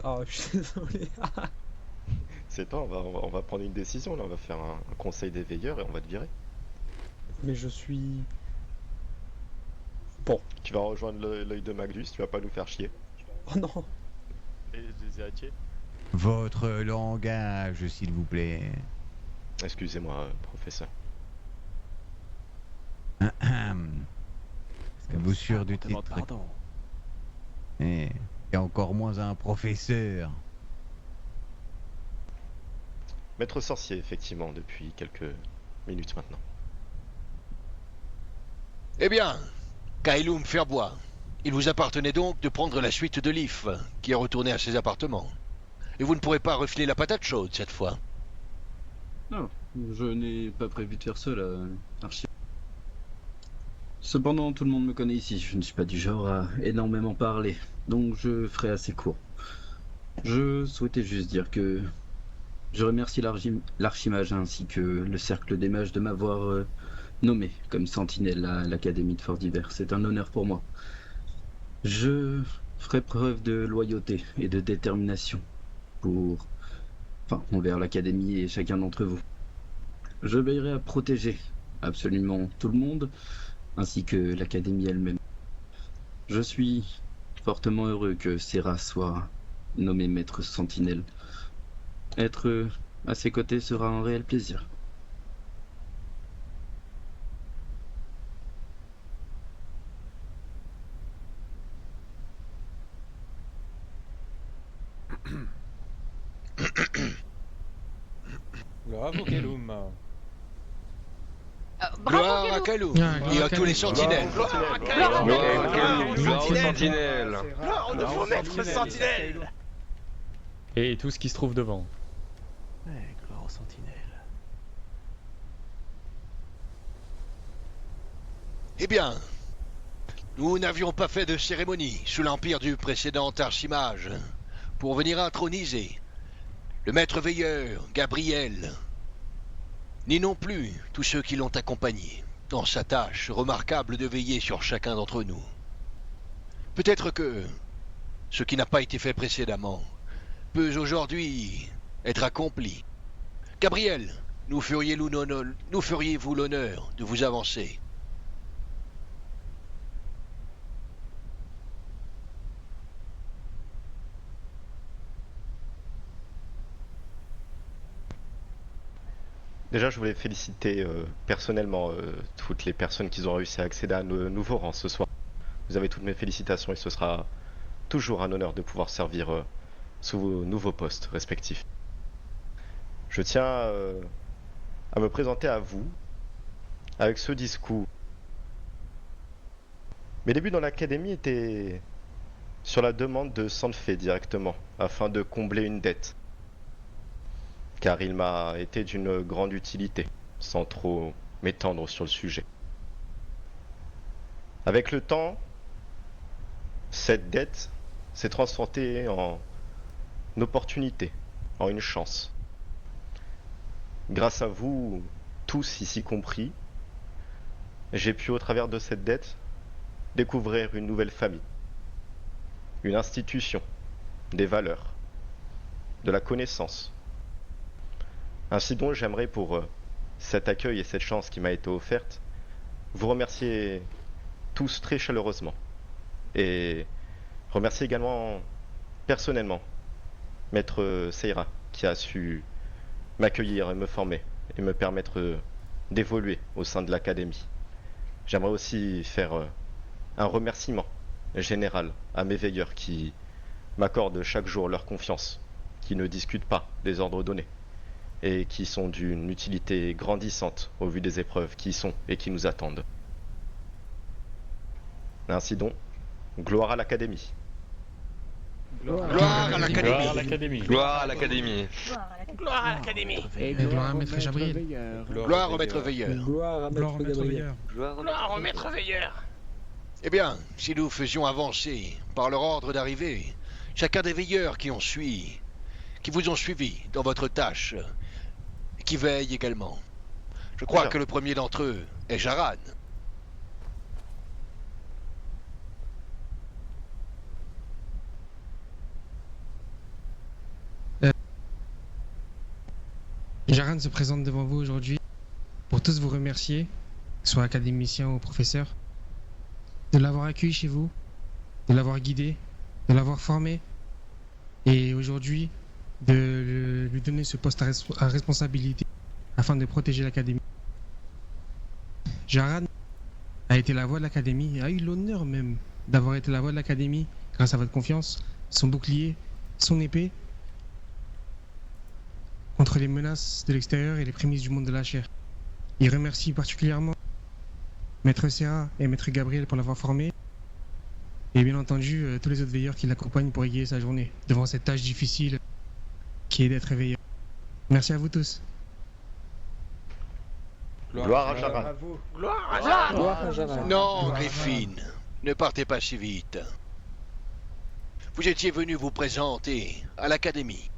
Oh, je suis désolé. C'est toi, on va prendre une décision là, on va faire un conseil des veilleurs et on va te virer. Mais je suis... Bon. Tu vas rejoindre l'œil de Magnus, tu vas pas nous faire chier. Oh non. Et des héritiers. Votre langage, s'il vous plaît. Excusez-moi, professeur. Ahem. Êtes-vous sûr du titre? Pardon. Et encore moins un professeur. Maître sorcier, effectivement, depuis quelques minutes maintenant. Eh bien, Kailum Ferbois, il vous appartenait donc de prendre la suite de Leaf, qui est retourné à ses appartements. Et vous ne pourrez pas refiler la patate chaude cette fois. Non, je n'ai pas prévu de faire cela, Archie. Cependant, tout le monde me connaît ici. Je ne suis pas du genre à énormément parler, donc je ferai assez court. Je souhaitais juste dire que je remercie l'Archimage ainsi que le Cercle des Mages de m'avoir nommé comme sentinelle à l'Académie de Fort d'Hiver. C'est un honneur pour moi. Je ferai preuve de loyauté et de détermination envers l'Académie et chacun d'entre vous. Je veillerai à protéger absolument tout le monde, ainsi que l'Académie elle-même. Je suis fortement heureux que Serra soit nommé maître sentinelle. Être à ses côtés sera un réel plaisir. Bravo, Kelum. Gloire à Kailum et à tous les sentinelles. Gloire aux sentinelles. Gloire au nouveau maître sentinelle. Et tout ce qui se trouve devant. Ouais, gloire aux sentinelles. Eh bien, nous n'avions pas fait de cérémonie sous l'empire du précédent archimage pour venir introniser le maître veilleur, Gabriel, ni non plus tous ceux qui l'ont accompagné dans sa tâche remarquable de veiller sur chacun d'entre nous. Peut-être que ce qui n'a pas été fait précédemment peut aujourd'hui être accompli. Gabriel, nous feriez-vous l'honneur de vous avancer? Déjà, je voulais féliciter personnellement toutes les personnes qui ont réussi à accéder à nos nouveaux rangs ce soir. Vous avez toutes mes félicitations et ce sera toujours un honneur de pouvoir servir sous vos nouveaux postes respectifs. Je tiens à me présenter à vous avec ce discours. Mes débuts dans l'académie étaient sur la demande de Sanfé directement, afin de combler une dette. Car il m'a été d'une grande utilité, sans trop m'étendre sur le sujet. Avec le temps, cette dette s'est transformée en opportunité, en une chance. Grâce à vous, tous ici compris, j'ai pu, au travers de cette dette, découvrir une nouvelle famille, une institution, des valeurs, de la connaissance. Ainsi donc, j'aimerais pour cet accueil et cette chance qui m'a été offerte, vous remercier tous très chaleureusement. Et remercier également personnellement Maître Seira qui a su m'accueillir et me former et me permettre d'évoluer au sein de l'académie. J'aimerais aussi faire un remerciement général à mes veilleurs qui m'accordent chaque jour leur confiance, qui ne discutent pas des ordres donnés et qui sont d'une utilité grandissante au vu des épreuves qui y sont et qui nous attendent. Ainsi donc, gloire à l'Académie. Gloire à l'Académie. Gloire à l'Académie. Gloire à l'Académie. Gloire à l'Académie. Et gloire à Maître Jabril. Gloire au maître veilleur. Gloire à Gloire Maître au Maître Gabriel. Veilleur. Gloire au maître veilleur. Eh bien, si nous faisions avancer, par leur ordre d'arrivée, chacun des veilleurs qui vous ont suivi dans votre tâche, et qui veillent également. Je crois Bien. que le premier d'entre eux est Jaran. Jaran se présente devant vous aujourd'hui pour tous vous remercier, soit académiciens ou professeurs, de l'avoir accueilli chez vous, de l'avoir guidé, de l'avoir formé, et aujourd'hui de lui donner ce poste à responsabilité afin de protéger l'académie. Jaran a été la voix de l'académie, a eu l'honneur même d'avoir été la voix de l'académie grâce à votre confiance, son bouclier, son épée, contre les menaces de l'extérieur et les prémices du monde de la chair. Il remercie particulièrement Maître Serra et Maître Gabriel pour l'avoir formé, et bien entendu tous les autres veilleurs qui l'accompagnent pour égayer sa journée, devant cette tâche difficile qui est d'être veilleur. Merci à vous tous. Gloire à Jaran. Gloire à Jaran. Non, Griffin, ne partez pas si vite. Vous étiez venu vous présenter à l'académie,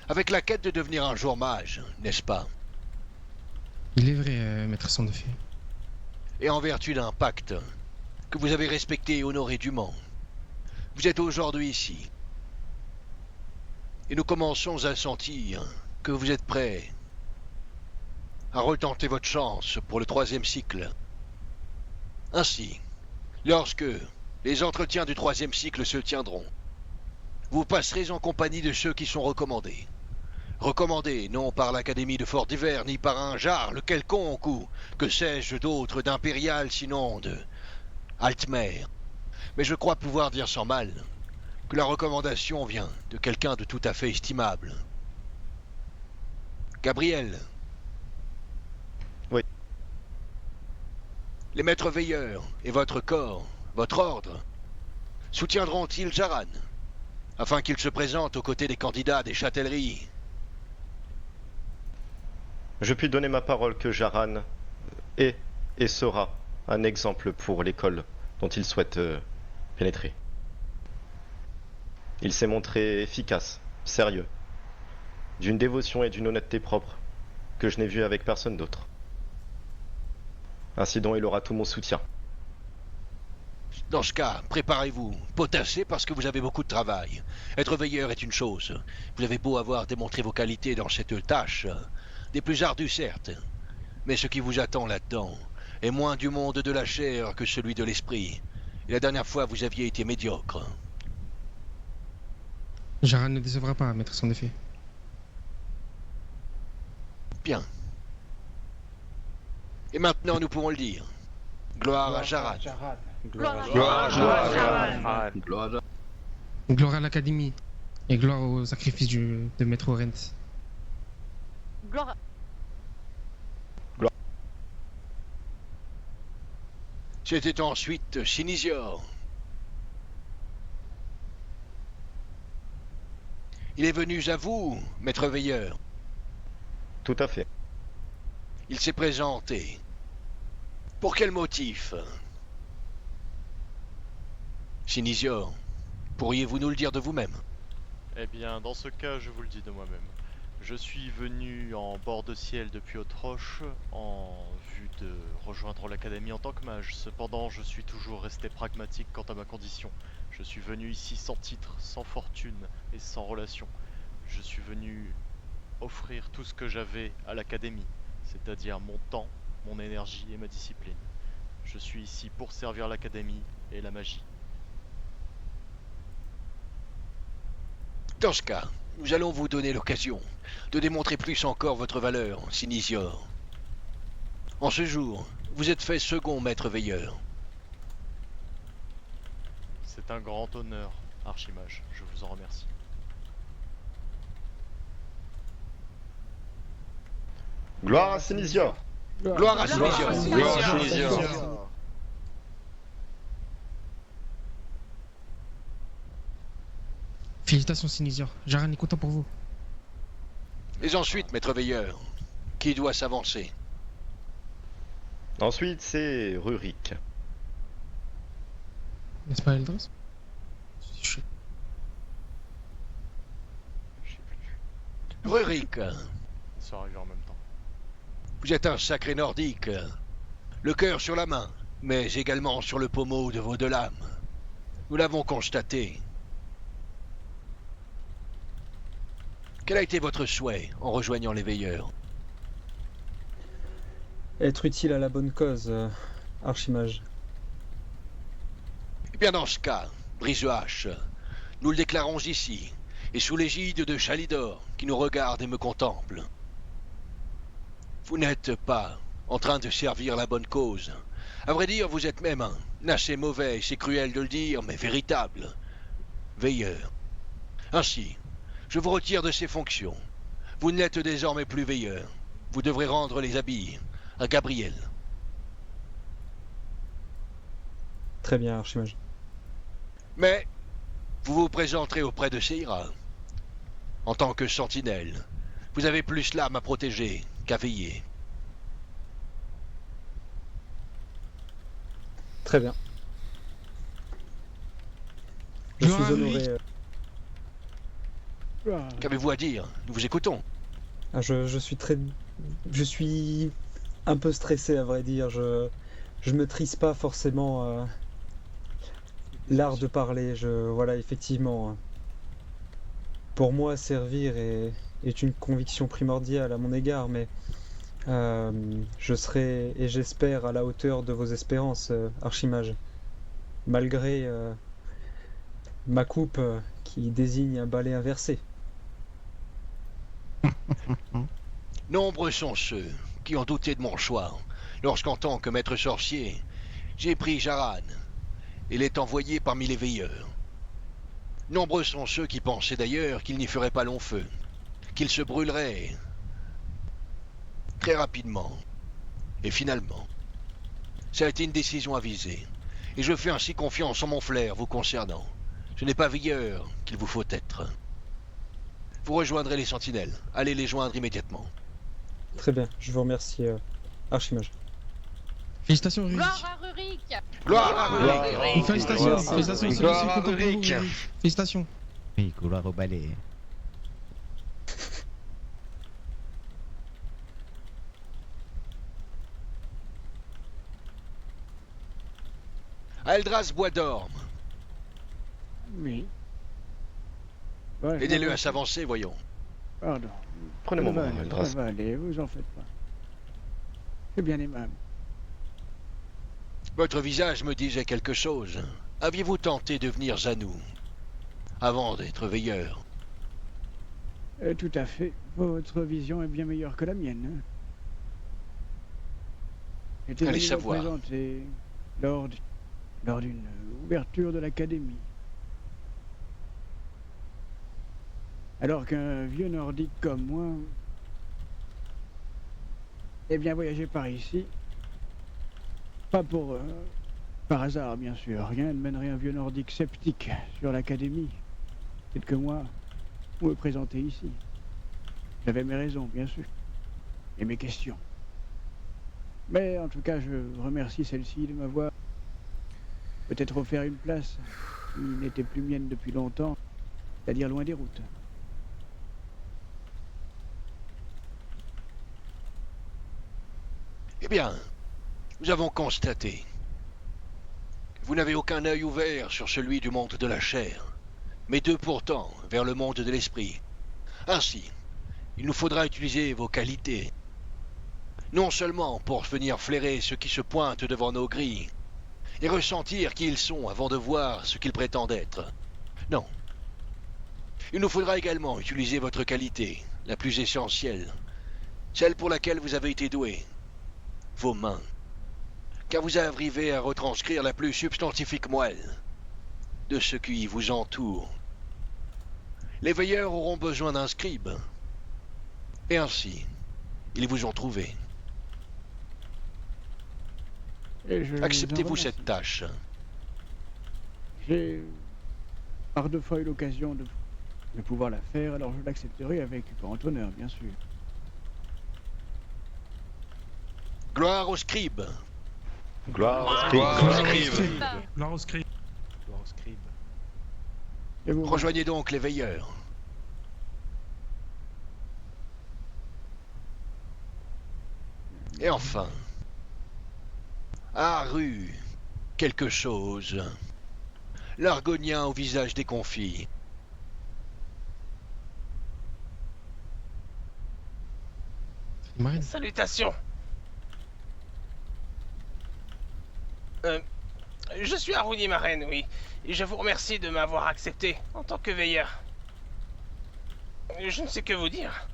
avec la quête de devenir un jour mage, n'est-ce pas? Il est vrai, Maître Sandefé. Et en vertu d'un pacte que vous avez respecté et honoré dûment, vous êtes aujourd'hui ici. Et nous commençons à sentir que vous êtes prêts à retenter votre chance pour le 3e cycle. Ainsi, lorsque les entretiens du 3e cycle se tiendront, vous passerez en compagnie de ceux qui sont recommandés. Recommandés non par l'Académie de Fort d'Hiver, ni par un Jarl quelconque, ou que sais-je d'autre d'Impérial, sinon de Altmer. Mais je crois pouvoir dire sans mal que la recommandation vient de quelqu'un de tout à fait estimable. Gabriel. Oui. Les maîtres veilleurs et votre corps, votre ordre, soutiendront-ils Jaran, afin qu'il se présente aux côtés des candidats des châtelleries? Je puis donner ma parole que Jaran est et sera un exemple pour l'école dont il souhaite pénétrer. Il s'est montré efficace, sérieux, d'une dévotion et d'une honnêteté propre que je n'ai vu avec personne d'autre. Ainsi donc il aura tout mon soutien. Dans ce cas, préparez-vous, potassez parce que vous avez beaucoup de travail. Être veilleur est une chose. Vous avez beau avoir démontré vos qualités dans cette tâche, des plus ardues certes, mais ce qui vous attend là-dedans est moins du monde de la chair que celui de l'esprit. Et la dernière fois, vous aviez été médiocre. Jaran ne décevra pas, Maître Sandefé. Bien. Et maintenant, nous pouvons le dire. Gloire à Jaran. Gloire à Jaran. Gloire à l'Académie et gloire au sacrifice de Maître Orent. Gloire. C'était ensuite Sinisior. Il est venu à vous, maître veilleur. Tout à fait. Il s'est présenté. Pour quel motif? Sinisior, pourriez-vous nous le dire de vous-même? Eh bien, dans ce cas, je vous le dis de moi-même. Je suis venu en bord de ciel depuis Haute-Roche en vue de rejoindre l'académie en tant que mage. Cependant, je suis toujours resté pragmatique quant à ma condition. Je suis venu ici sans titre, sans fortune et sans relation. Je suis venu offrir tout ce que j'avais à l'académie, c'est-à-dire mon temps, mon énergie et ma discipline. Je suis ici pour servir l'académie et la magie. Dans ce cas, nous allons vous donner l'occasion de démontrer plus encore votre valeur, Sinisior. En ce jour, vous êtes fait second maître veilleur. C'est un grand honneur, Archimage, je vous en remercie. Gloire à Sinisior. Gloire à Sinisior. Gloire à Sinisior. Félicitations Sinisior, Jaran est content pour vous. Et ensuite, maître veilleur, qui doit s'avancer? Ensuite, c'est Rurik. N'est-ce pas Eldros? Rurik, Ils sont arrivés en même temps. vous êtes un sacré nordique. Le cœur sur la main, mais également sur le pommeau de vos deux lames. Nous l'avons constaté. Quel a été votre souhait en rejoignant les veilleurs? être utile à la bonne cause, Archimage. Eh bien, dans ce cas, Brise-Hache, nous le déclarons ici, et sous l'égide de Chalidor, qui nous regarde et me contemple. Vous n'êtes pas en train de servir la bonne cause. À vrai dire, vous êtes même un assez mauvais, et c'est cruel de le dire, mais véritable veilleur. Ainsi, je vous retire de ces fonctions. Vous n'êtes désormais plus veilleur. Vous devrez rendre les habits à Gabriel. Très bien, Archimage. Mais vous vous présenterez auprès de Seira. En tant que sentinelle, vous avez plus l'âme à protéger qu'à veiller. Très bien. Je Gloire suis à honoré. Qu'avez-vous à dire? Nous vous écoutons. Je suis très. Je suis un peu stressé, à vrai dire. Je ne maîtrise pas forcément l'art de parler. Voilà, effectivement. Pour moi, servir est une conviction primordiale à mon égard, mais je serai, et j'espère, à la hauteur de vos espérances, Archimage. Malgré ma coupe qui désigne un balai inversé. Nombreux sont ceux qui ont douté de mon choix, lorsqu'en tant que maître sorcier, j'ai pris Jaran et l'ai envoyé parmi les veilleurs. Nombreux sont ceux qui pensaient d'ailleurs qu'il n'y ferait pas long feu, qu'il se brûlerait très rapidement. Et finalement, ça a été une décision avisée, et je fais ainsi confiance en mon flair vous concernant. Ce n'est pas veilleur qu'il vous faut être. Vous rejoindrez les sentinelles. Allez les joindre immédiatement. Très bien, je vous remercie, Archimage. Félicitations, Rurik. Gloire à Rurik. Gloire à Rurik. Félicitations, félicitations, c'est Gloire à content pour vous, Rurik. Rurik. Félicitations. Oui, couloir au balai. Aldras Bois d'Orme. Oui. Ouais, Aidez-le à s'avancer, voyons. Pardon. Prenez mon Ça va moment, aller, Aldras. ça va aller, vous en faites pas. C'est bien aimable. Votre visage me disait quelque chose. Aviez-vous tenté de venir à nous avant d'être veilleur? Tout à fait. Votre vision est bien meilleure que la mienne. Hein. J'étais Allez venu me savoir. présenter lors d'une ouverture de l'académie. Alors qu'un vieux nordique comme moi, eh bien voyager par ici, pas par hasard bien sûr, rien ne mènerait un vieux nordique sceptique sur l'académie. C'est que moi, vous me présentez ici. J'avais mes raisons bien sûr, et mes questions. Mais en tout cas, je remercie celle-ci de m'avoir peut-être offert une place qui n'était plus mienne depuis longtemps, c'est-à-dire loin des routes. Eh bien, nous avons constaté que vous n'avez aucun œil ouvert sur celui du monde de la chair, mais deux pourtant vers le monde de l'esprit. Ainsi, il nous faudra utiliser vos qualités, non seulement pour venir flairer ceux qui se pointent devant nos grilles, et ressentir qui ils sont avant de voir ce qu'ils prétendent être. Non. Il nous faudra également utiliser votre qualité, la plus essentielle, celle pour laquelle vous avez été doué, vos mains. Car vous arrivez à retranscrire la plus substantifique moelle de ce qui vous entoure. Les veilleurs auront besoin d'un scribe. Et ainsi, ils vous ont trouvé. Et je Acceptez-vous vous en cette tâche? J'ai par deux fois eu l'occasion de pouvoir la faire, alors je l'accepterai avec grand honneur, bien sûr. Gloire au scribe. Gloire au scribe. Gloire au scribe. Gloire au scribe. Gloire au scribe. Et vous Rejoignez donc les veilleurs. Et enfin, Aru, quelque chose. L'Argonien au visage déconfit. Marine. Salutations. Je suis Aruni Maren, oui. Et je vous remercie de m'avoir accepté en tant que veilleur. Je ne sais que vous dire.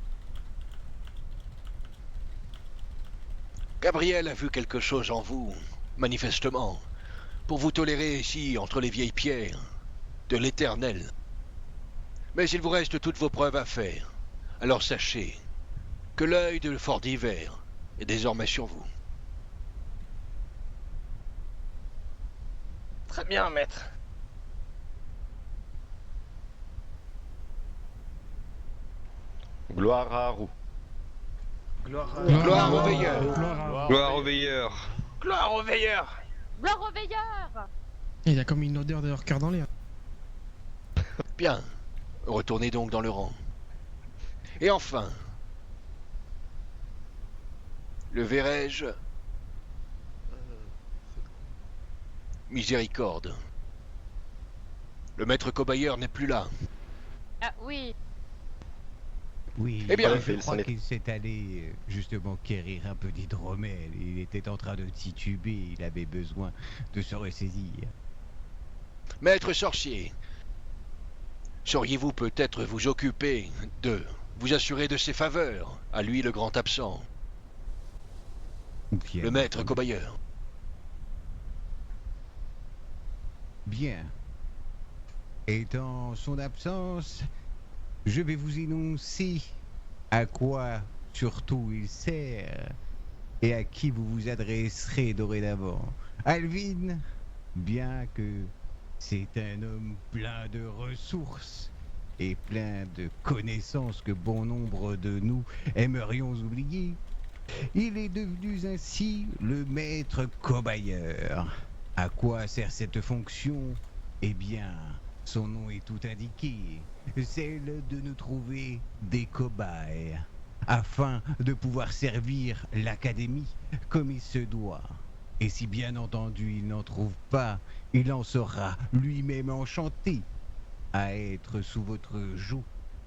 Gabriel a vu quelque chose en vous, manifestement, pour vous tolérer ici entre les vieilles pierres de l'Éternel. Mais il vous reste toutes vos preuves à faire. Alors sachez que l'œil de Fort d'Hiver est désormais sur vous. Très bien, maître. Gloire à Haru. Gloire au veilleur. Gloire au veilleur. Gloire au veilleur. Gloire au veilleur. Il y a comme une odeur de leur cœur dans l'air. Bien. Retournez donc dans le rang. Et enfin, le verrai-je miséricorde. Le maître cobayeur n'est plus là. Ah oui. Oui, Eh bien, je crois qu'il s'est allé justement quérir un peu d'hydromel. Il était en train de tituber, il avait besoin de se ressaisir. Maître sorcier, sauriez-vous peut-être vous occuper de vous assurer de ses faveurs, à lui le grand absent, Bien le maître entendu. cobayeur? Bien. Et dans son absence, je vais vous énoncer à quoi surtout il sert et à qui vous vous adresserez dorénavant. Alvin, bien que c'est un homme plein de ressources et plein de connaissances que bon nombre de nous aimerions oublier, il est devenu ainsi le maître cobayeur. À quoi sert cette fonction? Eh bien, son nom est tout indiqué, celle de nous trouver des cobayes, afin de pouvoir servir l'académie comme il se doit. Et si bien entendu il n'en trouve pas, il en sera lui-même enchanté à être sous votre joug,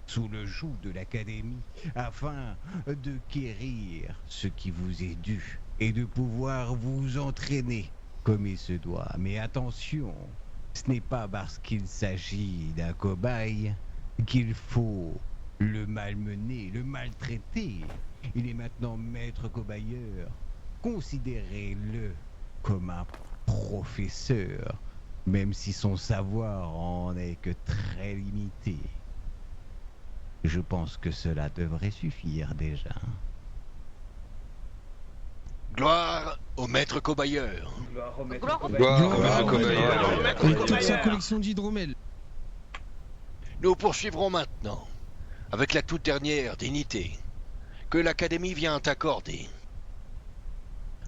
sous le joug de l'académie, afin de quérir ce qui vous est dû et de pouvoir vous entraîner comme il se doit. Mais attention, ce n'est pas parce qu'il s'agit d'un cobaye qu'il faut le malmener, le maltraiter. Il est maintenant maître cobayeur. Considérez-le comme un professeur, même si son savoir en est que très limité. Je pense que cela devrait suffire déjà. Gloire au maître cobayeur. Gloire au maître Gloire au maître cobayeur. Et toute sa collection d'hydromel. Nous poursuivrons maintenant avec la toute dernière dignité que l'Académie vient accorder.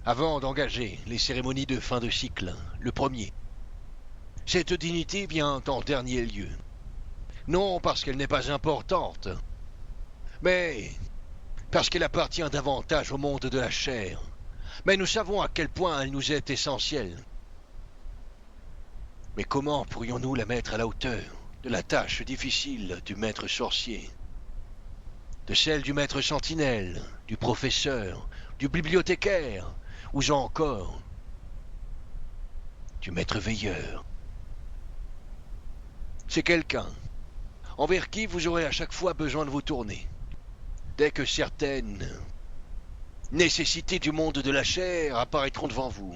Avant d'engager les cérémonies de fin de cycle, le premier, cette dignité vient en dernier lieu. Non parce qu'elle n'est pas importante, mais parce qu'elle appartient davantage au monde de la chair. Mais nous savons à quel point elle nous est essentielle. Mais comment pourrions-nous la mettre à la hauteur de la tâche difficile du maître sorcier, de celle du maître sentinelle, du professeur, du bibliothécaire, ou encore du maître veilleur? C'est quelqu'un envers qui vous aurez à chaque fois besoin de vous tourner, dès que certaines nécessités du monde de la chair apparaîtront devant vous.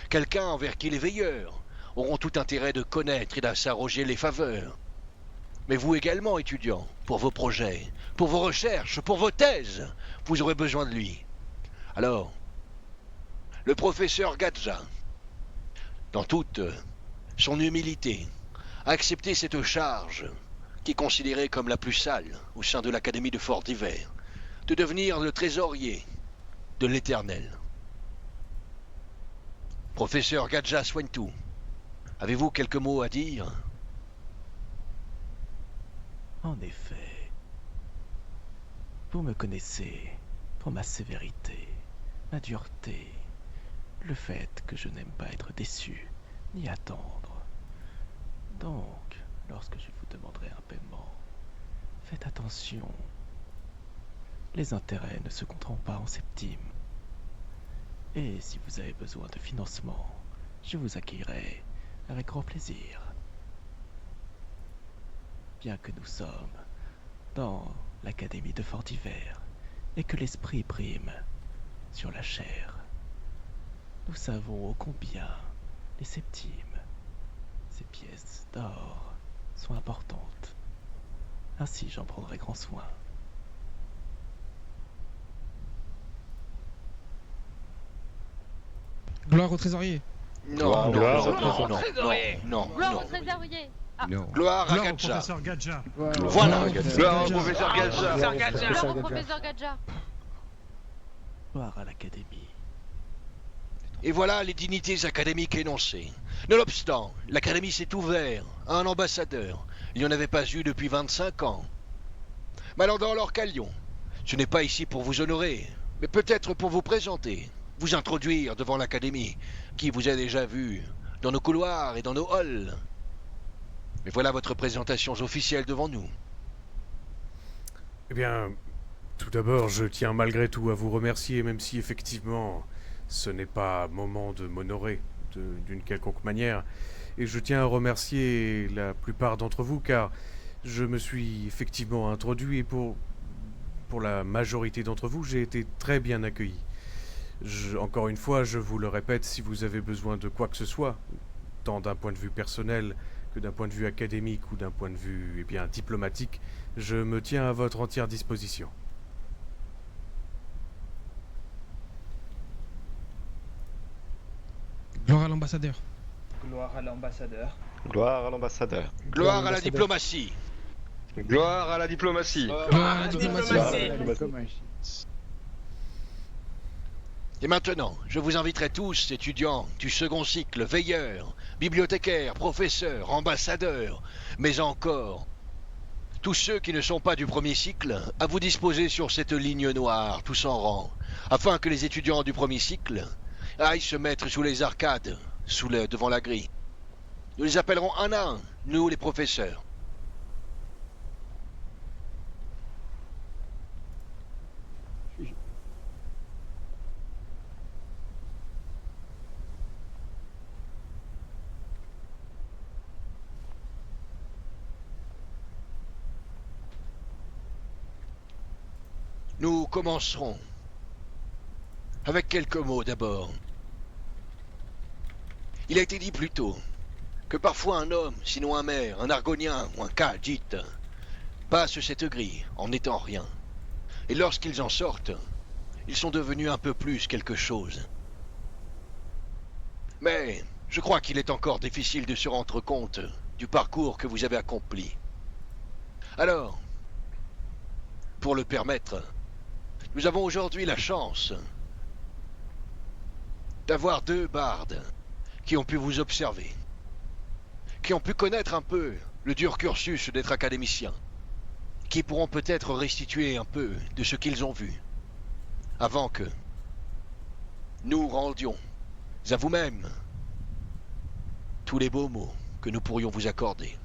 Quelqu'un envers qui les veilleurs auront tout intérêt de connaître et de s'arroger les faveurs. Mais vous également, étudiants, pour vos projets, pour vos recherches, pour vos thèses, vous aurez besoin de lui. Alors, le professeur Gadja, dans toute son humilité, a accepté cette charge, qui est considérée comme la plus sale au sein de l'Académie de Fort d'Hiver, de devenir le trésorier de l'Éternel. Professeur Gadja Soignetou, avez-vous quelques mots à dire? En effet, vous me connaissez pour ma sévérité, ma dureté, le fait que je n'aime pas être déçu, ni attendre. Donc, lorsque je vous demanderai un paiement, faites attention. Les intérêts ne se compteront pas en centimes. Et si vous avez besoin de financement, je vous accueillerai avec grand plaisir. Bien que nous sommes dans l'Académie de Fort d'Hiver et que l'esprit prime sur la chair, nous savons ô combien les septimes, ces pièces d'or, sont importantes. Ainsi j'en prendrai grand soin. Gloire au trésorier. Non, Gloire au non, non, trésorier. non, Gloire non. au trésorier. Ah, Non. Gloire à Gloire au Gadja. professeur Gadja. Voilà. Gloire au professeur Gadja. Professeur Gadja. gloire au professeur Gadja. Gloire à l'Académie. Et voilà les dignités académiques énoncées. Nonobstant, l'Académie s'est ouverte à un ambassadeur. Il n'y en avait pas eu depuis 25 ans. Malandant Lorcalion, ce n'est pas ici pour vous honorer, mais peut-être pour vous présenter, vous introduire devant l'Académie, qui vous a déjà vu dans nos couloirs et dans nos halls. Mais voilà votre présentation officielle devant nous. Eh bien, tout d'abord, je tiens malgré tout à vous remercier, même si effectivement, ce n'est pas moment de m'honorer d'une quelconque manière. Et je tiens à remercier la plupart d'entre vous, car je me suis effectivement introduit et pour la majorité d'entre vous, j'ai été très bien accueilli. Encore une fois, je vous le répète, si vous avez besoin de quoi que ce soit, tant d'un point de vue personnel que d'un point de vue académique ou d'un point de vue diplomatique, je me tiens à votre entière disposition. Gloire à l'ambassadeur. Gloire à l'ambassadeur. Gloire à l'ambassadeur. Gloire à la diplomatie. Gloire à la diplomatie. Gloire à la diplomatie. Et maintenant, je vous inviterai tous, étudiants du second cycle, veilleurs, bibliothécaires, professeurs, ambassadeurs, mais encore tous ceux qui ne sont pas du premier cycle, à vous disposer sur cette ligne noire, tous en rang, afin que les étudiants du premier cycle aillent se mettre sous les arcades, devant la grille. Nous les appellerons un à un, nous les professeurs. Nous commencerons avec quelques mots d'abord. Il a été dit plus tôt que parfois un homme, sinon un maire, un argonien ou un Khajiit, passe cette grille en n'étant rien. Et lorsqu'ils en sortent, ils sont devenus un peu plus quelque chose. Mais je crois qu'il est encore difficile de se rendre compte du parcours que vous avez accompli. Alors, pour le permettre, nous avons aujourd'hui la chance d'avoir deux bardes qui ont pu vous observer, qui ont pu connaître un peu le dur cursus d'être académicien, qui pourront peut-être restituer un peu de ce qu'ils ont vu, avant que nous rendions à vous-même tous les beaux mots que nous pourrions vous accorder.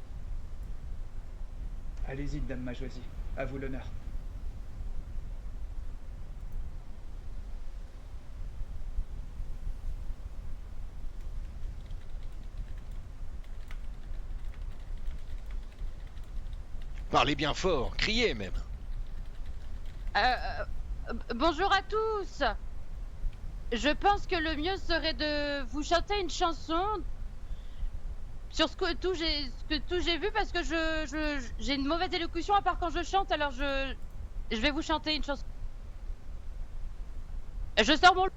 Allez-y, dame Majoisie. À vous l'honneur. Parlez bien fort, criez même. Bonjour à tous. Je pense que le mieux serait de vous chanter une chanson sur ce que tout j'ai vu, parce que j'ai une mauvaise élocution à part quand je chante, alors je vais vous chanter une chanson. Je sors mon...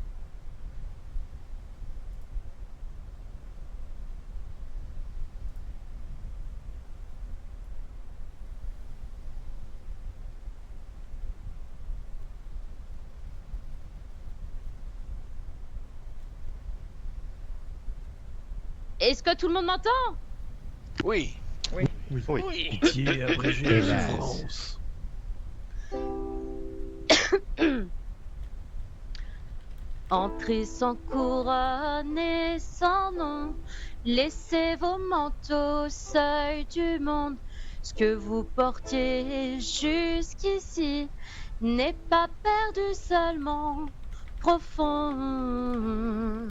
Est-ce que tout le monde m'entend? Oui. Oui. Oui. Pitié, abrégé la souffrance. Entrez sans couronne et sans nom, laissez vos manteaux au seuil du monde. Ce que vous portiez jusqu'ici n'est pas perdu, seulement profond.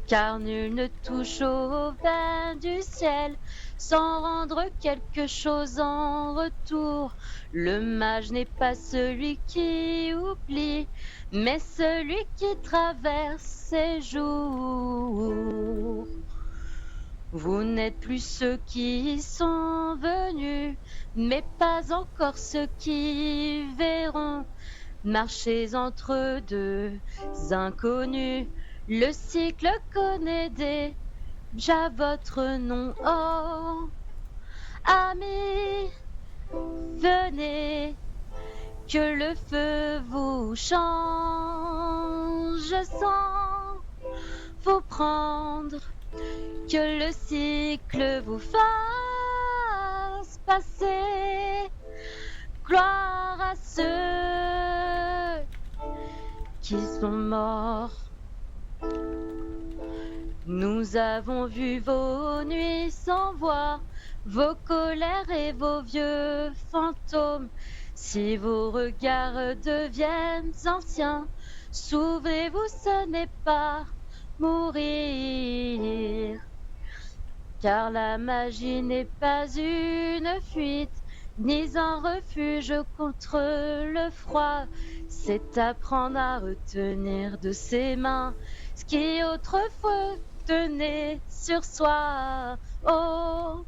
car nul ne touche au vin du ciel sans rendre quelque chose en retour. Le mage n'est pas celui qui oublie, mais celui qui traverse ses jours. Vous n'êtes plus ceux qui sont venus, mais pas encore ceux qui verront. Marchez entre deux inconnus, le cycle connaît déjà votre nom. Oh, amis, venez, que le feu vous change sans vous prendre, que le cycle vous fasse passer. Gloire à ceux qui sont morts. Nous avons vu vos nuits sans voix, vos colères et vos vieux fantômes. Si vos regards deviennent anciens, souvrez-vous, ce n'est pas mourir. Car la magie n'est pas une fuite, ni un refuge contre le froid. C'est apprendre à retenir de ses mains ce qui autrefois tenait sur soi. Oh,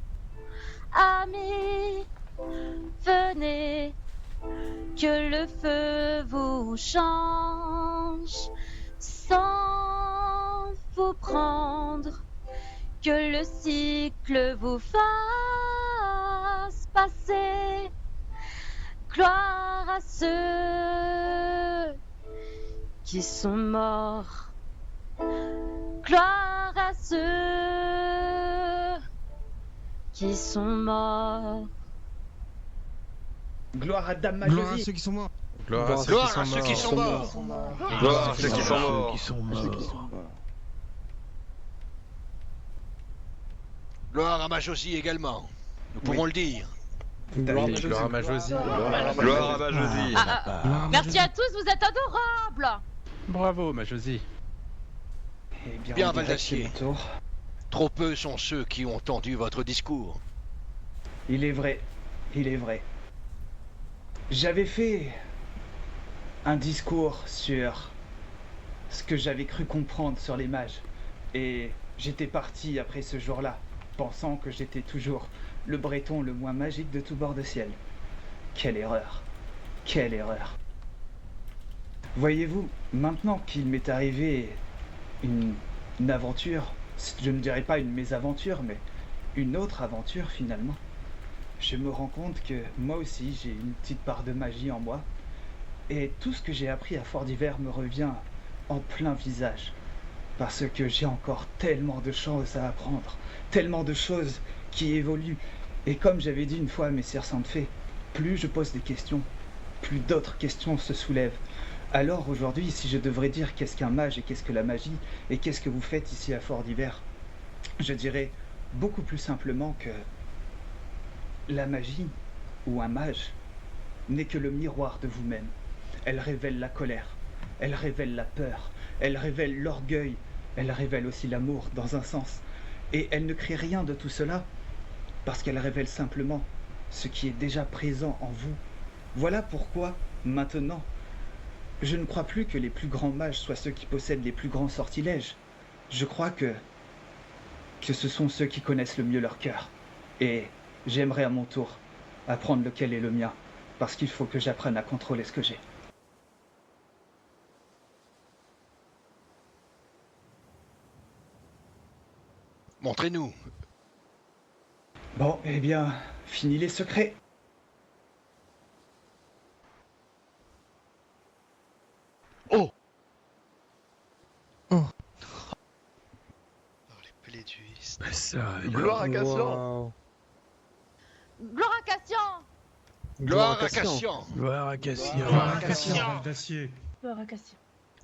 amis, venez, que le feu vous change sans vous prendre, que le cycle vous fasse passer. Gloire à ceux qui sont morts. Gloire à ceux qui sont morts. Gloire à Dame Gloire à Majosi. ceux qui sont morts. Gloire à ceux qui sont morts. Gloire à ceux qui sont morts. Gloire à Majosi également. Nous pouvons le dire. Gloire à Majosi. Gloire à Majosi. Merci à tous, vous êtes adorables. Bravo, Majosi. Bien, Valdacier. Trop peu sont ceux qui ont entendu votre discours. Il est vrai, il est vrai. J'avais fait un discours sur ce que j'avais cru comprendre sur les mages. Et j'étais parti après ce jour-là, pensant que j'étais toujours le breton le moins magique de tout bord de ciel. Quelle erreur. Quelle erreur. Voyez-vous, maintenant qu'il m'est arrivé une aventure, je ne dirais pas une mésaventure, mais une autre aventure finalement, je me rends compte que moi aussi j'ai une petite part de magie en moi, et tout ce que j'ai appris à Fort d'Hiver me revient en plein visage, parce que j'ai encore tellement de choses à apprendre, tellement de choses qui évoluent, et comme j'avais dit une fois à Messire Santfé, plus je pose des questions, plus d'autres questions se soulèvent. Alors aujourd'hui, si je devrais dire qu'est-ce qu'un mage et qu'est-ce que la magie, et qu'est-ce que vous faites ici à Fort d'Hiver, je dirais beaucoup plus simplement que la magie, ou un mage, n'est que le miroir de vous-même. Elle révèle la colère, elle révèle la peur, elle révèle l'orgueil, elle révèle aussi l'amour dans un sens. Et elle ne crée rien de tout cela, parce qu'elle révèle simplement ce qui est déjà présent en vous. Voilà pourquoi, maintenant, je ne crois plus que les plus grands mages soient ceux qui possèdent les plus grands sortilèges. Je crois que ce sont ceux qui connaissent le mieux leur cœur. Et j'aimerais à mon tour apprendre lequel est le mien, parce qu'il faut que j'apprenne à contrôler ce que j'ai. Montrez-nous. Bon, eh bien, fini les secrets. Oh! Oh! Mais ça, Gloire à Cassian. Gloire à Cassian. Gloire à Cassian. Gloire à Cassian. Gloire à Cassian. D'acier. Gloire à Cassian.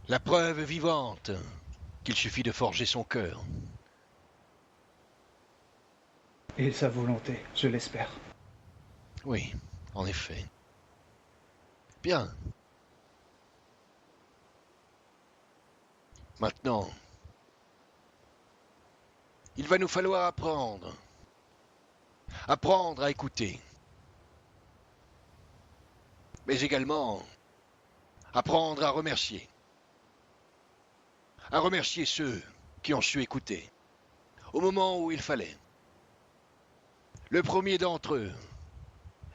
La preuve vivante qu'il suffit de forger son cœur. Et sa volonté, je l'espère. Oui, en effet. Bien. Maintenant, Il va nous falloir apprendre. Apprendre à écouter. Mais également, apprendre à remercier. À remercier ceux qui ont su écouter, au moment où il fallait. Le premier d'entre eux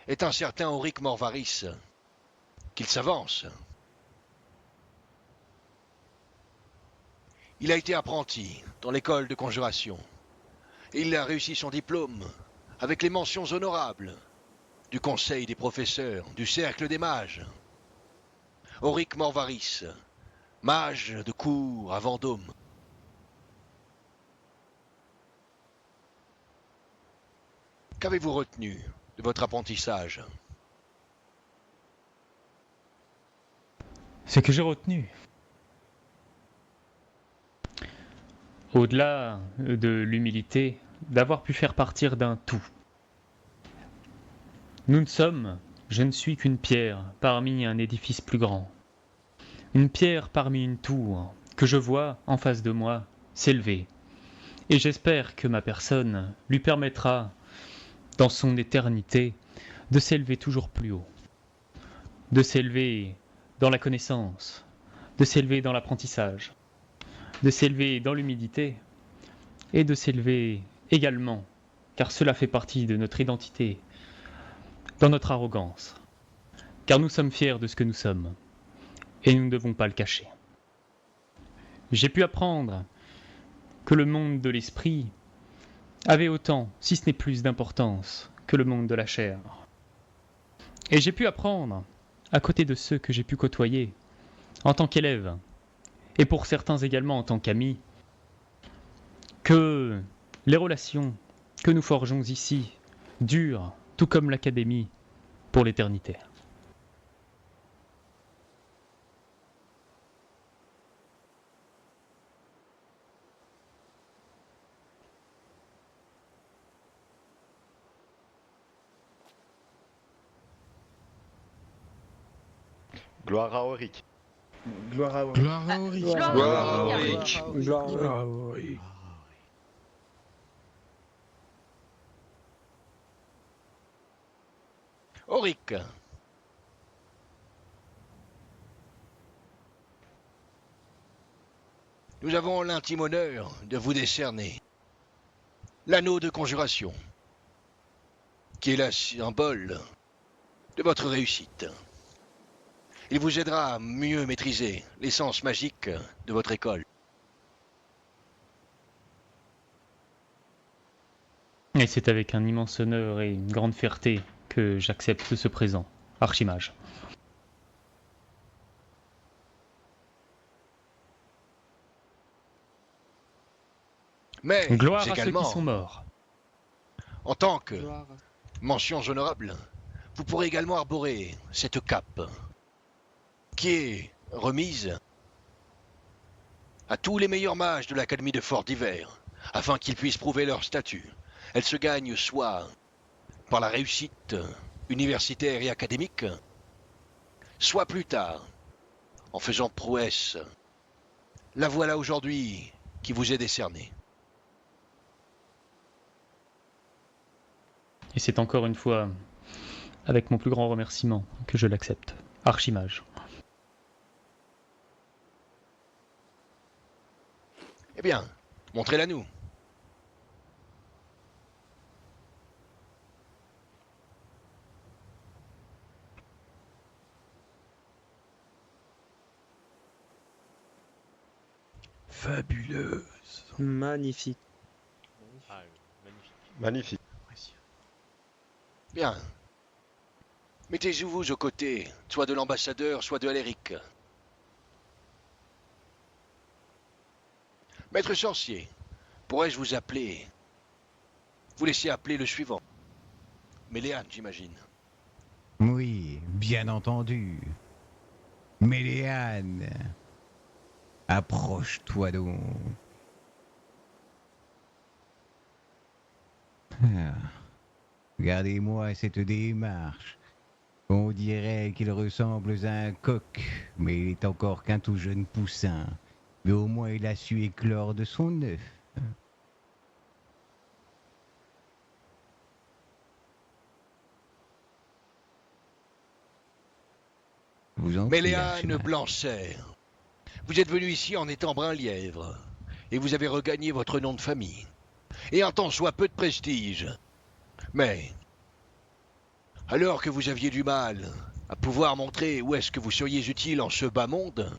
est un certain Auric Morvaris, qu'il s'avance. Il a été apprenti dans l'école de conjuration. Et il a réussi son diplôme avec les mentions honorables du conseil des professeurs, du cercle des mages. Auric Morvaris, mage de cour à Vendôme. Qu'avez-vous retenu de votre apprentissage? Ce que j'ai retenu, au-delà de l'humilité, d'avoir pu faire partir d'un tout. Nous ne sommes, je ne suis qu'une pierre parmi un édifice plus grand. Une pierre parmi une tour que je vois en face de moi s'élever. Et j'espère que ma personne lui permettra, dans son éternité, de s'élever toujours plus haut. De s'élever dans la connaissance, de s'élever dans l'apprentissage, de s'élever dans l'humilité et de s'élever également, car cela fait partie de notre identité, dans notre arrogance, car nous sommes fiers de ce que nous sommes et nous ne devons pas le cacher. J'ai pu apprendre que le monde de l'esprit avait autant, si ce n'est plus d'importance, que le monde de la chair. Et j'ai pu apprendre, à côté de ceux que j'ai pu côtoyer, en tant qu'élève, et pour certains également en tant qu'amis, que les relations que nous forgeons ici durent, tout comme l'académie, pour l'éternité. Gloire à Auric. Gloire à Auric. Gloire à Auric. Gloire à Auric. Gloire à Auric. Auric. Nous avons l'intime honneur de vous décerner l'anneau de conjuration, qui est le symbole de votre réussite. Il vous aidera à mieux maîtriser l'essence magique de votre école. Et c'est avec un immense honneur et une grande fierté que j'accepte ce présent, Archimage. Mais gloire également, à ceux qui sont morts. En tant que mentions honorables, vous pourrez également arborer cette cape qui est remise à tous les meilleurs mages de l'Académie de Fort d'Hiver, afin qu'ils puissent prouver leur statut. Elle se gagne soit par la réussite universitaire et académique, soit plus tard, en faisant prouesse. La voilà aujourd'hui qui vous est décernée. Et c'est encore une fois avec mon plus grand remerciement que je l'accepte, Archimage. Eh bien, montrez-la nous. Fabuleuse. Magnifique. Ah, magnifique. Magnifique. Bien. Mettez-vous aux côtés, soit de l'ambassadeur, soit de Aléric. Maître sorcier, pourrais-je vous appeler? Vous laissez appeler le suivant. Méléane, j'imagine. Oui, bien entendu. Méléane, approche-toi donc. Ah, regardez-moi cette démarche. On dirait qu'il ressemble à un coq, mais il est encore qu'un tout jeune poussin. Mais au moins il a su éclore de son œuf. vous en prie, Méléane Archimage. Blanchet, vous êtes venu ici en étant Brun-Lièvre, et vous avez regagné votre nom de famille, et un tant soit peu de prestige. Mais, alors que vous aviez du mal à pouvoir montrer où est-ce que vous seriez utile en ce bas monde,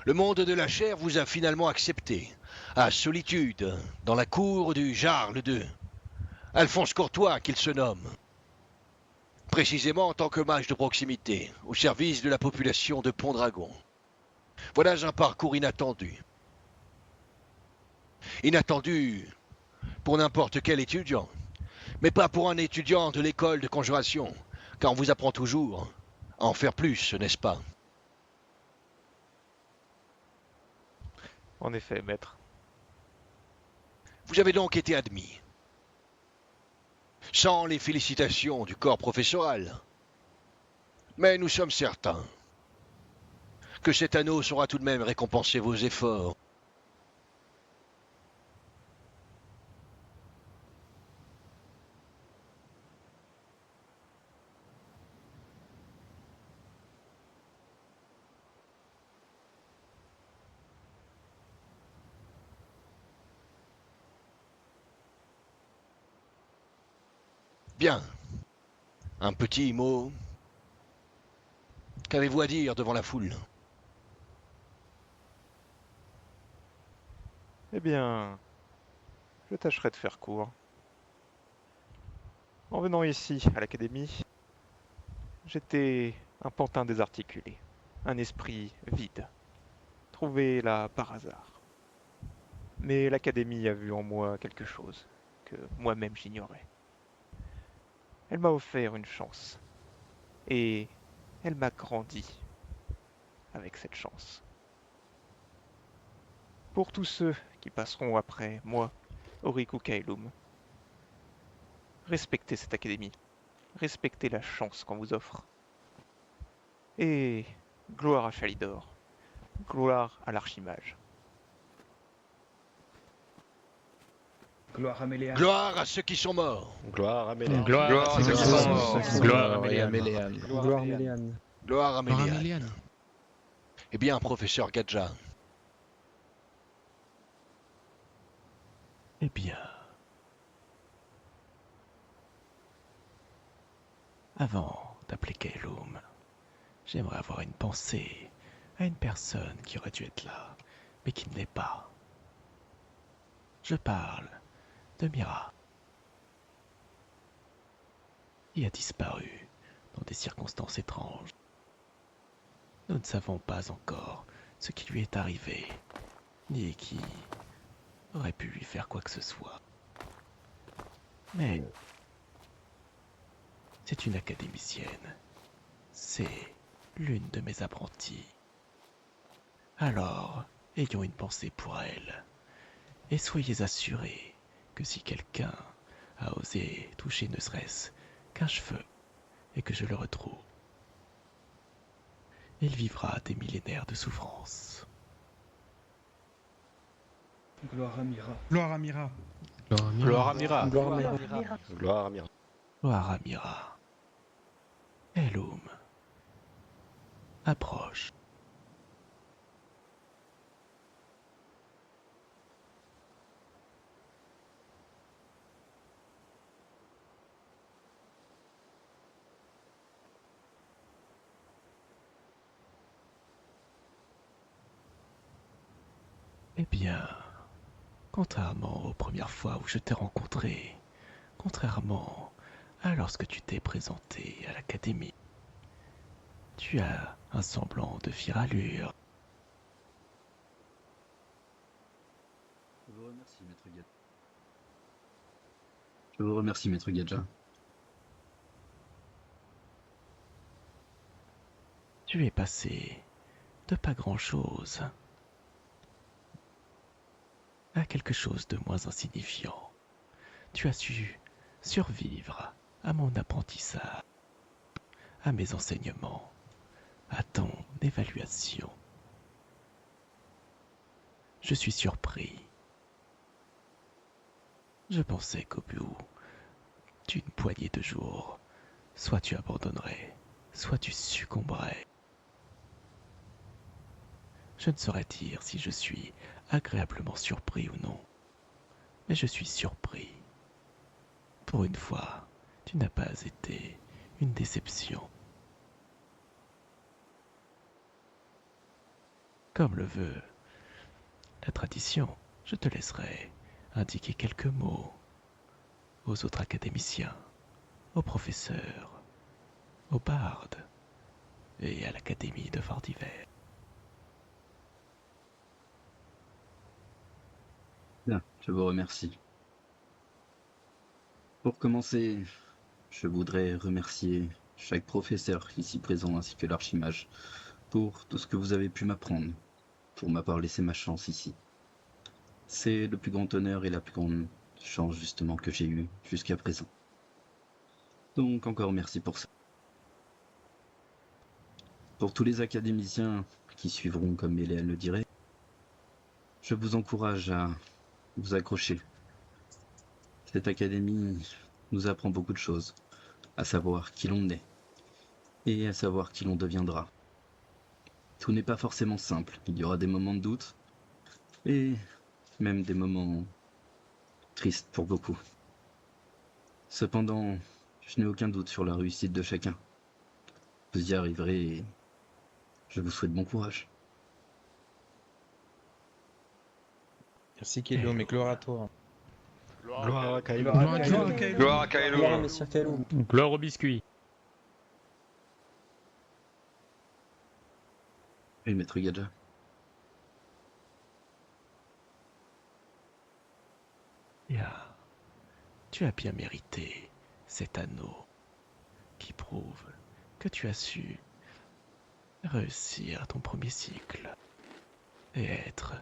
le monde de la chair vous a finalement accepté, à Solitude, dans la cour du Jarl II, Alphonse Courtois qu'il se nomme. Précisément en tant que mage de proximité, au service de la population de Pont-Dragon. Voilà un parcours inattendu. Inattendu pour n'importe quel étudiant, mais pas pour un étudiant de l'école de conjuration, car on vous apprend toujours à en faire plus, n'est-ce pas? En effet, maître. Vous avez donc été admis. Sans les félicitations du corps professoral. Mais nous sommes certains que cet anneau saura tout de même récompenser vos efforts. Bien. Un petit mot. Qu'avez-vous à dire devant la foule? Eh bien, je tâcherai de faire court. En venant ici, à l'académie, j'étais un pantin désarticulé, un esprit vide, trouvé là par hasard. Mais l'académie a vu en moi quelque chose que moi-même j'ignorais. Elle m'a offert une chance, et elle m'a grandi avec cette chance. Pour tous ceux qui passeront après moi, Auric ou Kaelum, respectez cette académie, respectez la chance qu'on vous offre. Et gloire à Chalidor, gloire à l'archimage. Gloire à Méléane. Gloire à ceux qui sont morts. Gloire à Méléane. Gloire à ceux qui sont morts. Gloire à Gloire Méléane. à Méléane. Gloire à Gloire à Méléane. Méléane. Eh bien, professeur Gadja, Eh bien... Avant d'appeler Kaelum, j'aimerais avoir une pensée à une personne qui aurait dû être là, mais qui ne l'est pas. Je parle de Mira, qui a disparu dans des circonstances étranges. Nous ne savons pas encore ce qui lui est arrivé, ni qui aurait pu lui faire quoi que ce soit. Mais c'est une académicienne. C'est l'une de mes apprenties. Alors, ayons une pensée pour elle. Et soyez assurés que si quelqu'un a osé toucher ne serait-ce qu'un cheveu, et que je le retrouve, il vivra des millénaires de souffrance. Gloire à Mira. Gloire à Mira. Gloire à Mira. Gloire à Méléane. Gloire à Mira. Gloire à Mira. Elum. Approche. Eh bien, contrairement aux premières fois où je t'ai rencontré, contrairement à lorsque tu t'es présenté à l'académie, tu as un semblant de fière allure. Je vous remercie, maître Gadja. Je vous remercie, maître Gadja. Tu es passé de pas grand-chose à quelque chose de moins insignifiant. Tu as su survivre à mon apprentissage, à mes enseignements, à ton évaluation. Je suis surpris. Je pensais qu'au bout d'une poignée de jours, soit tu abandonnerais, soit tu succomberais. Je ne saurais dire si je suis agréablement surpris ou non. Mais je suis surpris. Pour une fois, tu n'as pas été une déception. Comme le veut la tradition, je te laisserai indiquer quelques mots aux autres académiciens, aux professeurs, aux bardes et à l'académie de Fordiver. Bien, je vous remercie. Pour commencer, je voudrais remercier chaque professeur ici présent ainsi que l'archimage pour tout ce que vous avez pu m'apprendre, pour m'avoir laissé ma chance ici. C'est le plus grand honneur et la plus grande chance justement que j'ai eue jusqu'à présent. Donc encore merci pour ça. Pour tous les académiciens qui suivront comme Méléa le dirait, je vous encourage à vous accrocher. Cette académie nous apprend beaucoup de choses, à savoir qui l'on est et à savoir qui l'on deviendra. Tout n'est pas forcément simple, il y aura des moments de doute et même des moments tristes pour beaucoup. Cependant, je n'ai aucun doute sur la réussite de chacun. Vous y arriverez et je vous souhaite bon courage. Merci Kaelo, mais gloire à toi. Gloire à Kaelo. Gloire à Kaelo. Gloire à Kaelo. Gloire à Monsieur Kaelo. Gloire au biscuit. Oui, maître Gadja. Ya, tu as bien mérité cet anneau qui prouve que tu as su réussir ton premier cycle et être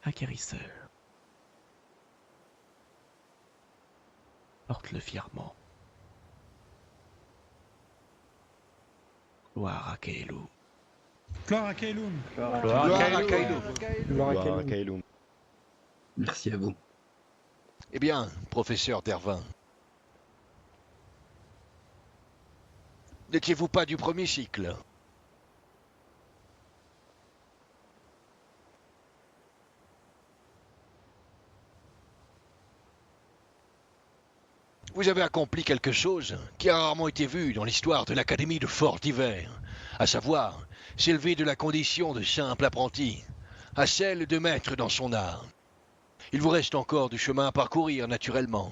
un guérisseur. Porte-le fièrement. Gloire à Kaelu. Gloire à Kaelum. Gloire à Kaelu. Gloire à Kaelum. Merci à vous. Eh bien, professeur Dervin, n'étiez-vous pas du premier cycle? Vous avez accompli quelque chose qui a rarement été vu dans l'histoire de l'Académie de Fordiver, à savoir s'élever de la condition de simple apprenti à celle de maître dans son art. Il vous reste encore du chemin à parcourir naturellement.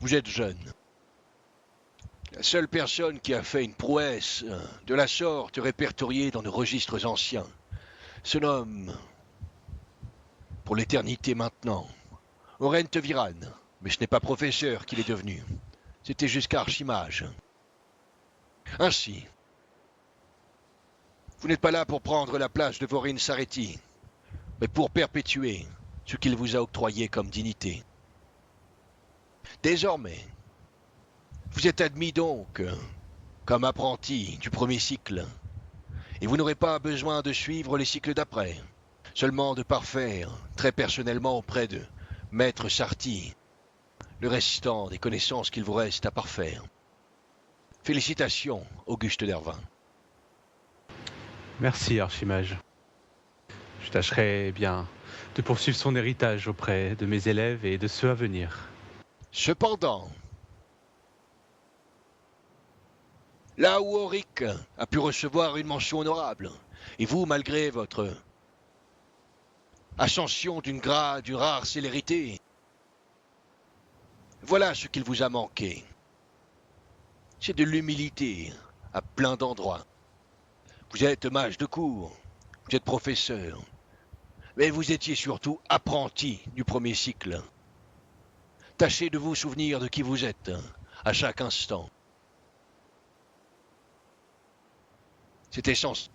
Vous êtes jeune. La seule personne qui a fait une prouesse de la sorte répertoriée dans nos registres anciens se nomme, pour l'éternité maintenant, Oren Teviran. Mais ce n'est pas professeur qu'il est devenu. C'était jusqu'à archimage. Ainsi, vous n'êtes pas là pour prendre la place de Vorin Sareti, mais pour perpétuer ce qu'il vous a octroyé comme dignité. Désormais, vous êtes admis donc comme apprenti du premier cycle, et vous n'aurez pas besoin de suivre les cycles d'après, seulement de parfaire très personnellement auprès de Maître Sarti le restant des connaissances qu'il vous reste à parfaire. Félicitations, Auguste Dervin. Merci, Archimage. Je tâcherai bien de poursuivre son héritage auprès de mes élèves et de ceux à venir. Cependant, là où Auric a pu recevoir une mention honorable, et vous, malgré votre ascension d'une rare célérité, voilà ce qu'il vous a manqué. C'est de l'humilité à plein d'endroits. Vous êtes mage de cour, vous êtes professeur, mais vous étiez surtout apprenti du premier cycle. Tâchez de vous souvenir de qui vous êtes à chaque instant. C'est essentiel.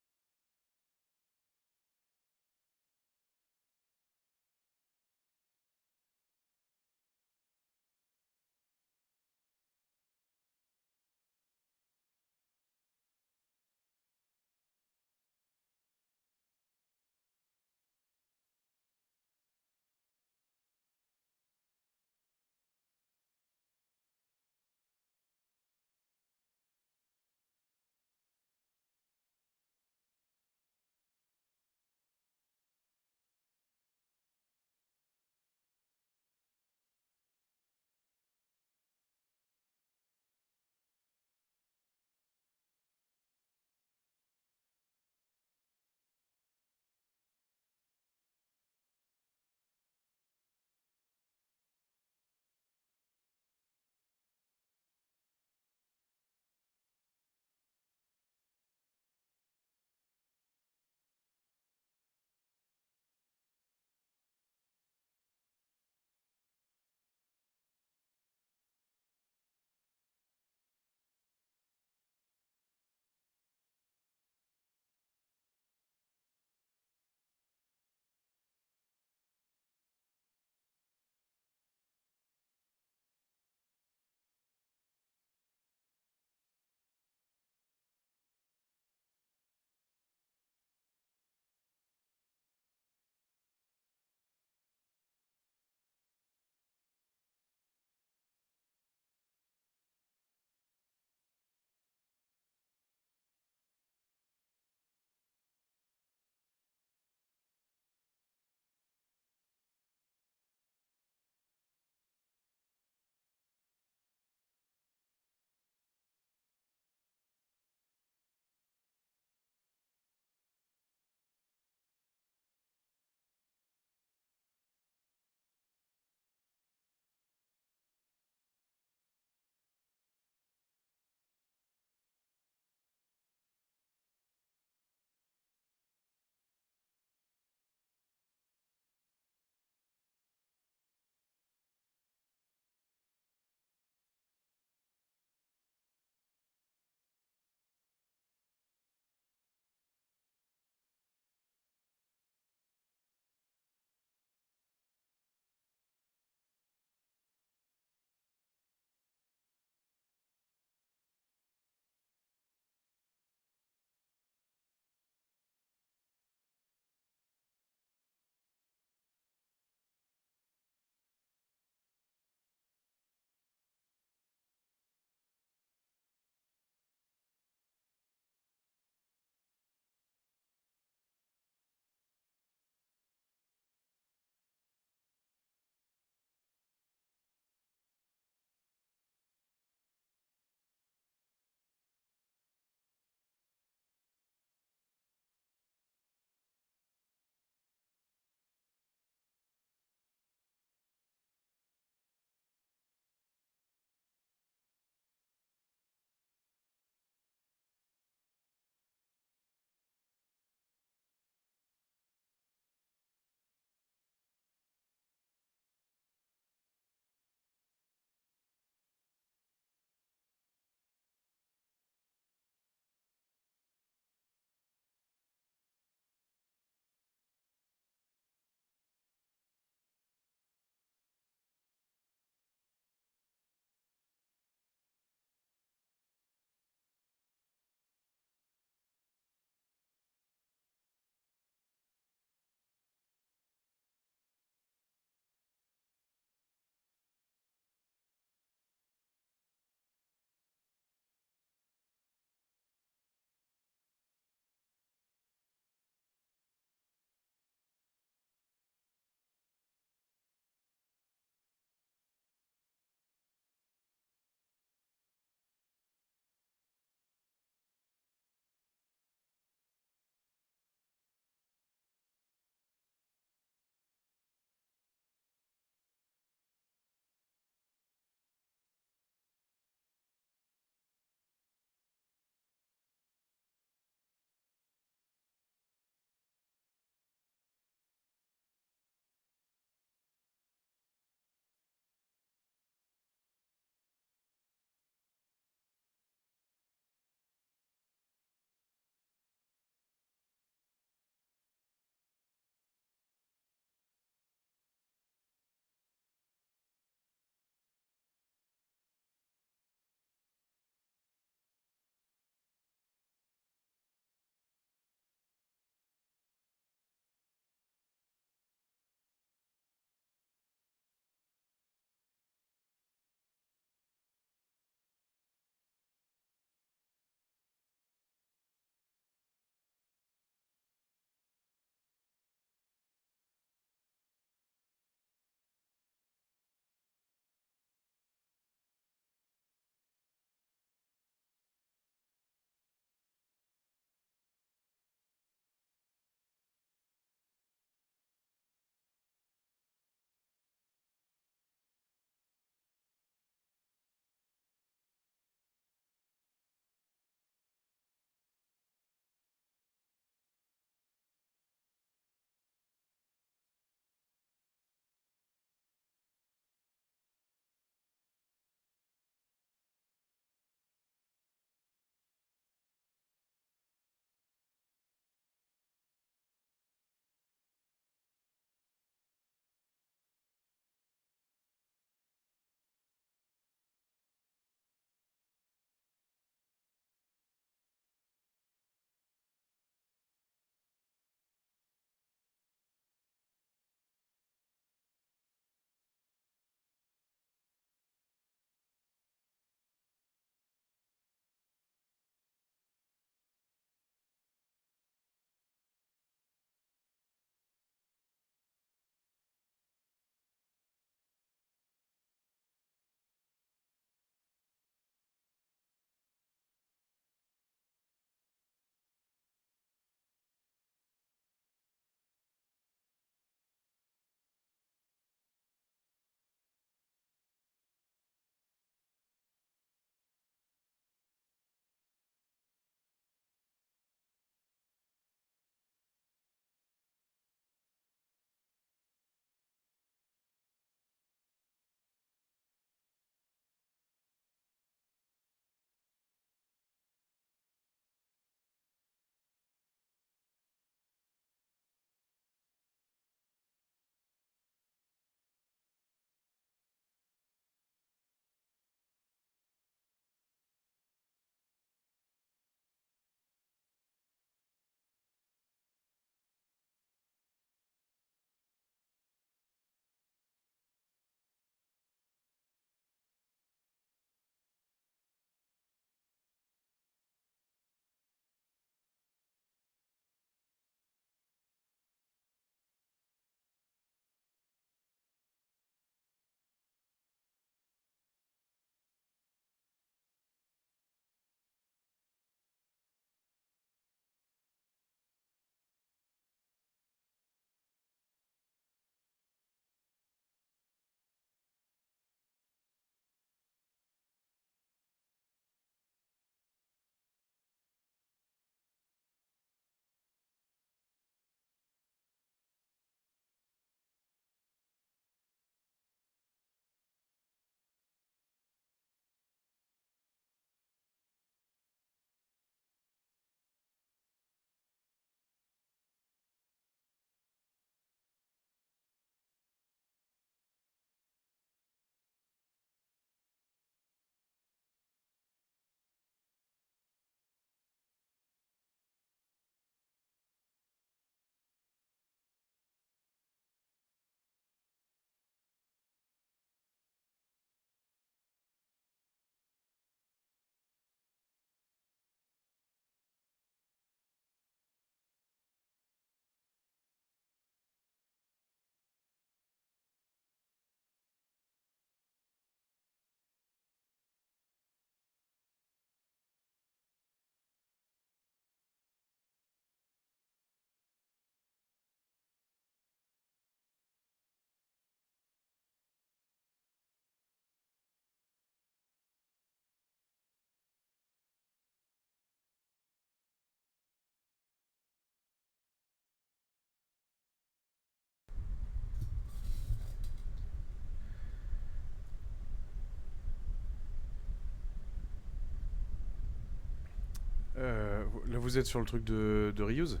Là, vous êtes sur le truc de reuse.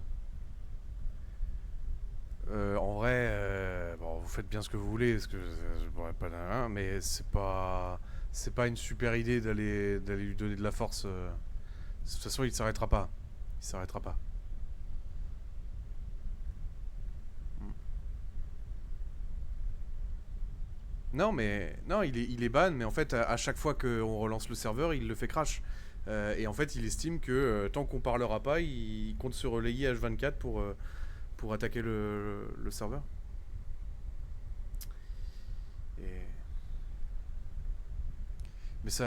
En vrai, bon, vous faites bien ce que vous voulez, parce que je pourrais pas d'un, mais c'est pas une super idée d'aller lui donner de la force. De toute façon, il s'arrêtera pas. Il s'arrêtera pas. Non, mais non, il est ban, mais en fait, à chaque fois qu'on relance le serveur, il le fait crash. Et en fait, il estime que tant qu'on parlera pas, il compte se relayer H24 pour attaquer le serveur. Et... Mais ça...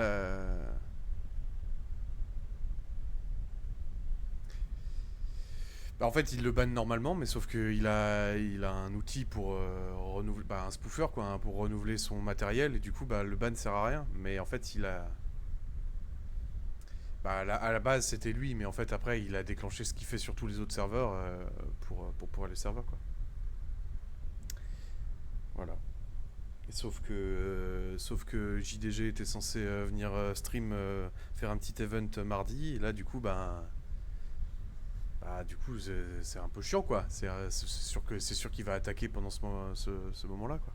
Bah, en fait, il le banne normalement, mais sauf qu'il a un outil pour renouveler... Bah, un spoofer, quoi, hein, pour renouveler son matériel, et du coup, bah, le ban sert à rien. Mais en fait, il a... Bah, à la base, c'était lui, mais en fait, après, il a déclenché ce qu'il fait sur tous les autres serveurs pour les serveurs, quoi. Voilà. Et sauf que JDG était censé venir stream, faire un petit event mardi, et là, du coup, bah du coup, c'est un peu chiant, quoi. C'est sûr qu'il va attaquer pendant ce moment-là, quoi.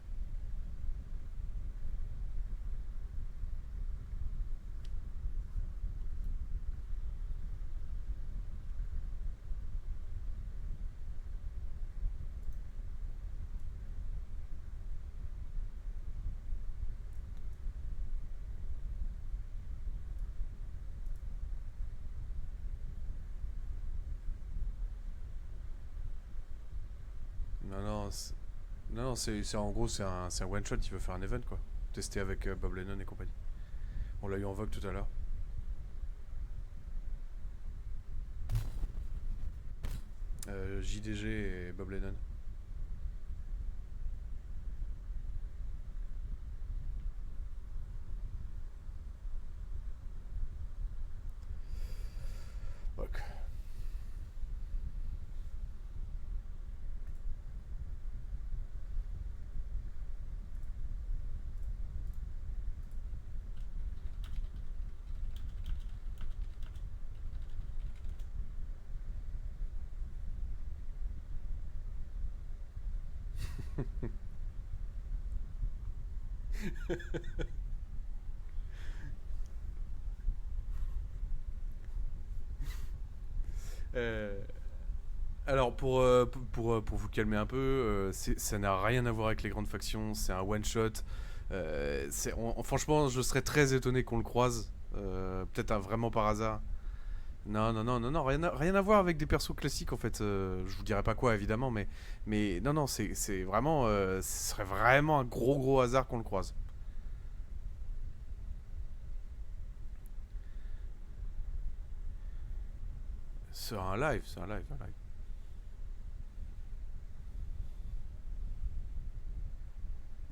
Non, c'est en gros, c'est un one shot. Il veut faire un event, quoi. Tester avec Bob Lennon et compagnie. On l'a eu en vogue tout à l'heure. JDG et Bob Lennon. Ok. Alors pour vous calmer un peu, ça n'a rien à voir avec les grandes factions, c'est un one shot. Franchement, je serais très étonné qu'on le croise, peut-être vraiment par hasard. Non, rien à voir avec des persos classiques en fait. Je vous dirai pas quoi évidemment, mais non, c'est vraiment, ce serait vraiment un gros hasard qu'on le croise. C'est un live.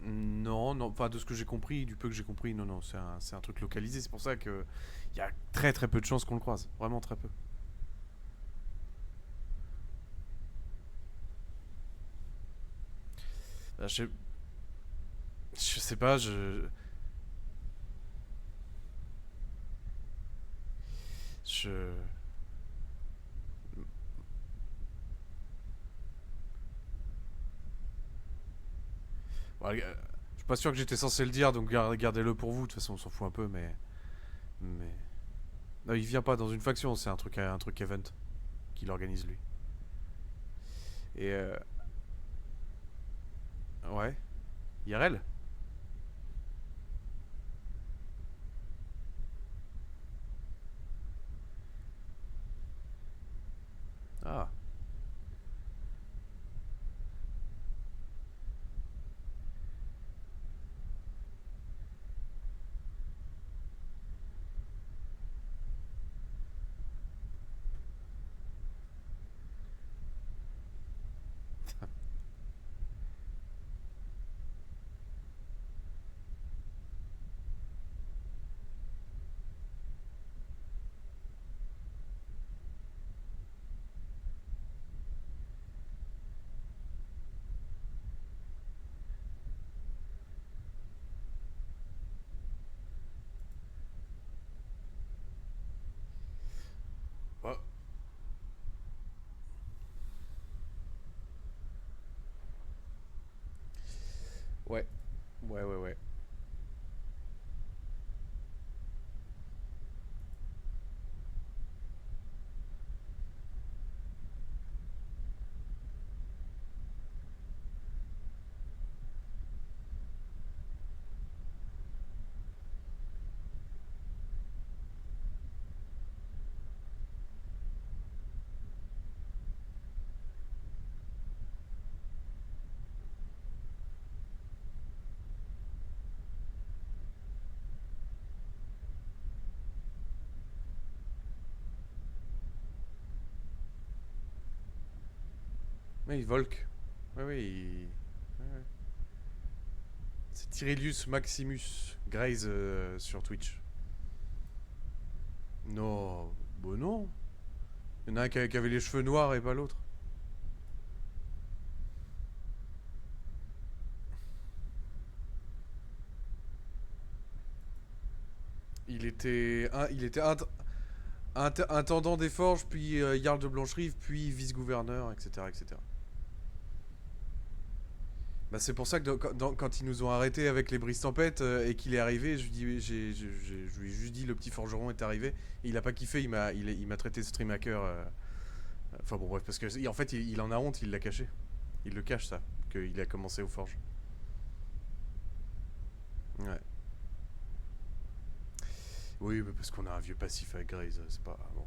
Non, enfin de ce que j'ai compris, du peu que j'ai compris, non, c'est un truc localisé. C'est pour ça que il y a très peu de chances qu'on le croise, vraiment très peu. Je sais pas, je Bon, je suis pas sûr que j'étais censé le dire, donc gardez-le pour vous. De toute façon, on s'en fout un peu, mais non, il vient pas dans une faction. C'est un truc event qu'il organise lui. Et ouais, IRL. Ah. Oui, Volk. Oui, oui. Ouais. C'est Tyrelius Maximus Graze sur Twitch. Non, bon non. Il y en a un qui avait les cheveux noirs et pas l'autre. Il était intendant des forges, puis Jarl de Blancherive, puis vice-gouverneur, etc., etc. Bah, c'est pour ça que quand ils nous ont arrêtés avec les brises tempêtes et qu'il est arrivé, je lui ai juste dit le petit forgeron est arrivé. Et il a pas kiffé, il m'a traité de stream hacker. Enfin bon bref, parce que en fait il en a honte, il l'a caché. Il le cache ça, qu'il a commencé aux forges. Ouais. Oui, mais parce qu'on a un vieux passif avec Graze, c'est pas bon.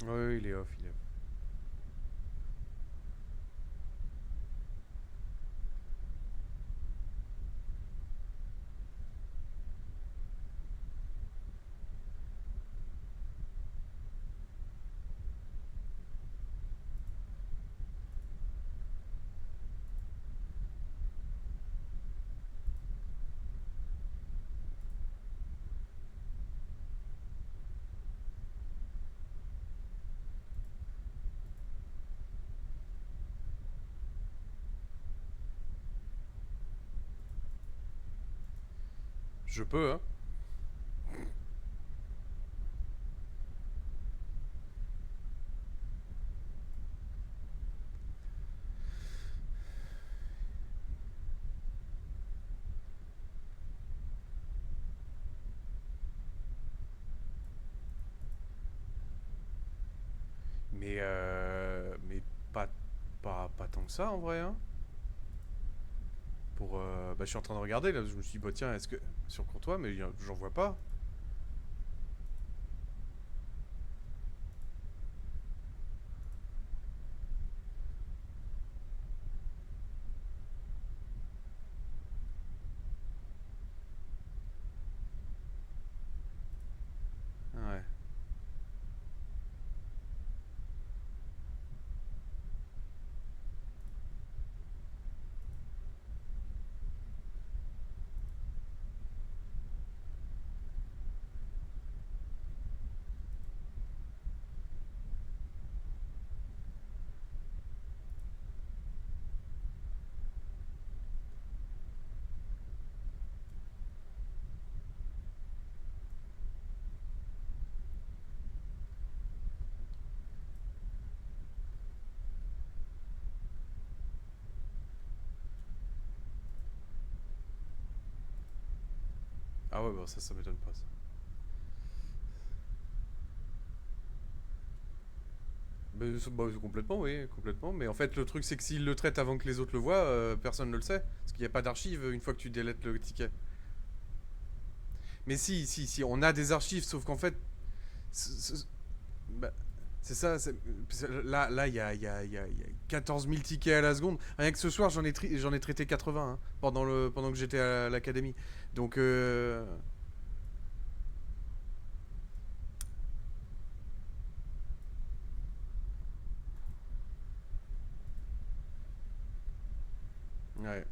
Oui, il est off, il est off. Je peux, hein. Mais pas tant que ça en vrai, hein. Pour, bah, je suis en train de regarder là, je me suis dit, bah tiens, est-ce que sur Courtois, mais j'en vois pas. Ouais. Ah ouais, bah ça m'étonne pas ça. Bah, complètement, oui, complètement. Mais en fait, le truc, c'est que s'il le traite avant que les autres le voient, personne ne le sait. Parce qu'il n'y a pas d'archives une fois que tu délètes le ticket. Mais si, on a des archives, sauf qu'en fait... Bah, c'est ça, là, il y a 14 000 tickets à la seconde. Rien que ce soir, j'en ai traité 80 hein, pendant que j'étais à l'académie. Donc... Ouais.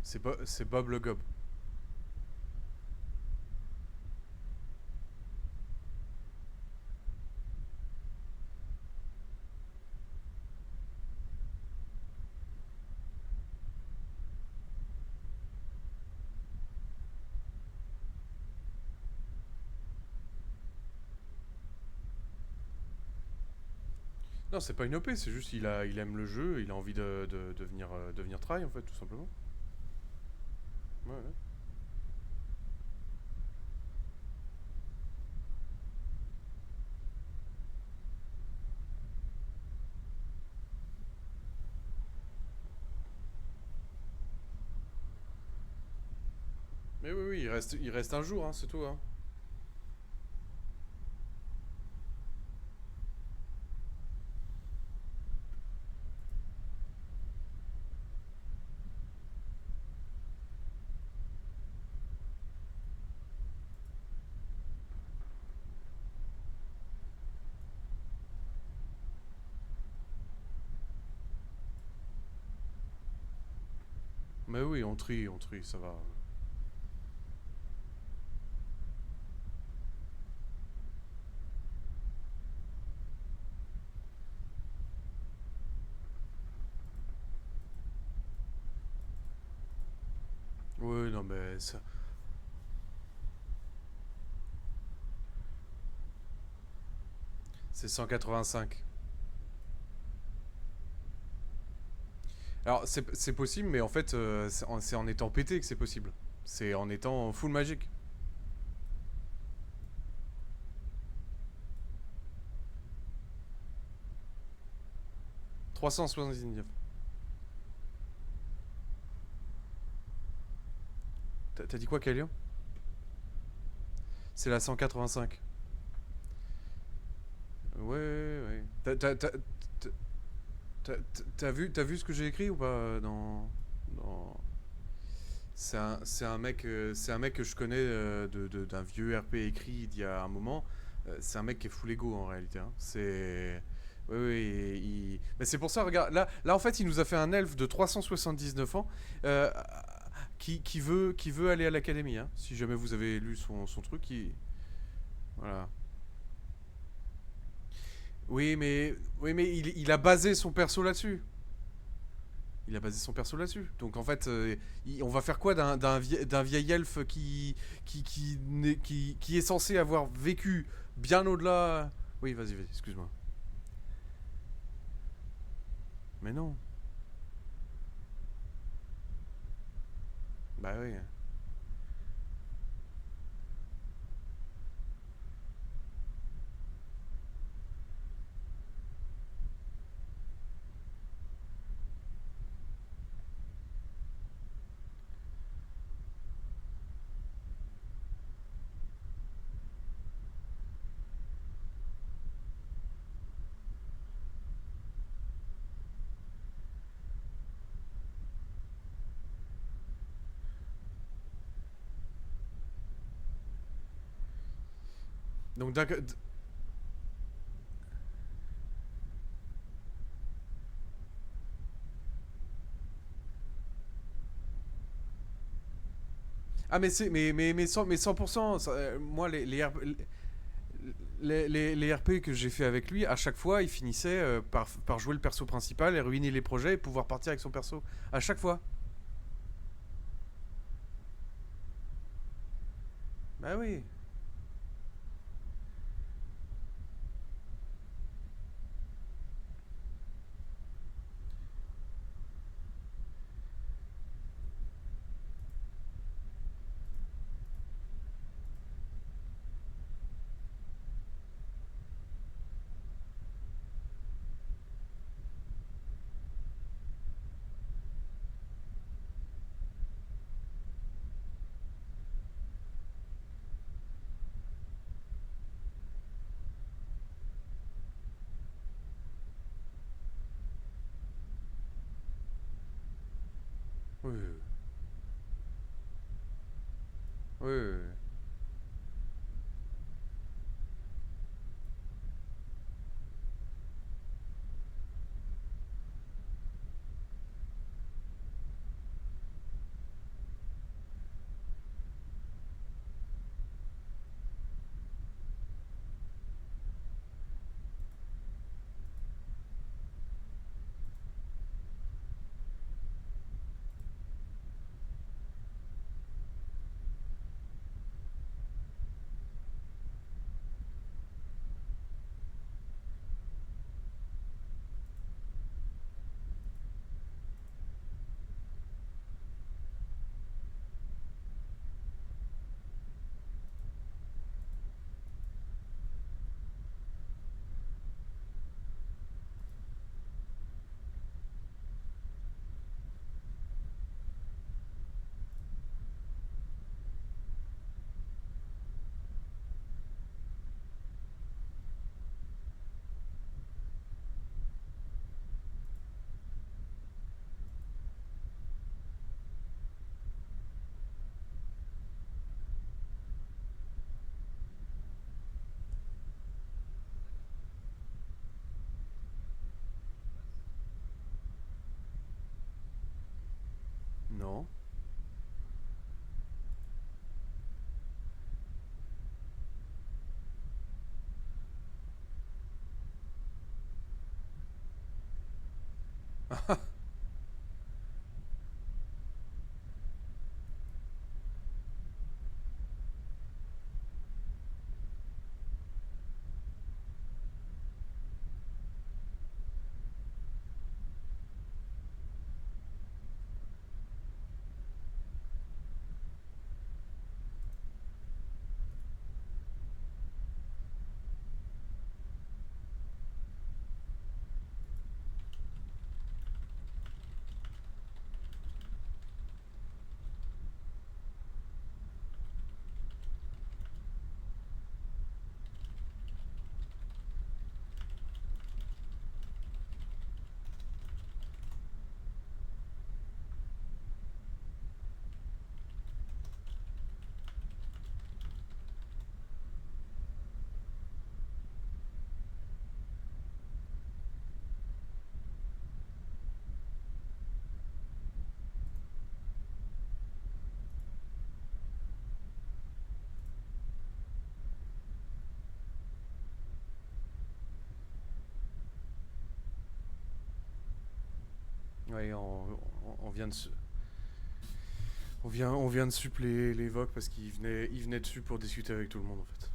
C'est Bob le Gob. Non, c'est pas une OP, c'est juste il aime le jeu, il a envie de venir try en fait, tout simplement. Ouais, ouais. Mais oui, oui, il reste un jour, hein, c'est tout, hein. Mais oui, on trie, ça va. Oui, non, mais ça... C'est 185. Alors, c'est possible, mais en fait, c'est en étant pété que c'est possible. C'est en étant full magique. « 379. » T'as dit quoi, Kalion? C'est la 185. Ouais. T'as vu ce que j'ai écrit ou pas dans... C'est un mec que je connais d'un vieux RP écrit il y a un moment. C'est un mec qui est full ego en réalité, hein. C'est... Oui, mais c'est pour ça, regarde, là en fait il nous a fait un elfe de 379 ans qui veut aller à l'académie, hein. Si jamais vous avez lu son truc, voilà. Oui, mais il a basé son perso là-dessus. Donc en fait, on va faire quoi d'un vieil elfe qui est censé avoir vécu bien au-delà... Oui, vas-y, excuse-moi. Mais non. Bah oui. Donc d'accord. Ah mais 100%, moi les RP que j'ai fait avec lui, à chaque fois il finissait par jouer le perso principal et ruiner les projets et pouvoir partir avec son perso. À chaque fois. Bah oui. Oui. Oui. Non. Ouais, on vient de on vient de suppléer les Vogue parce qu'il venait dessus pour discuter avec tout le monde en fait.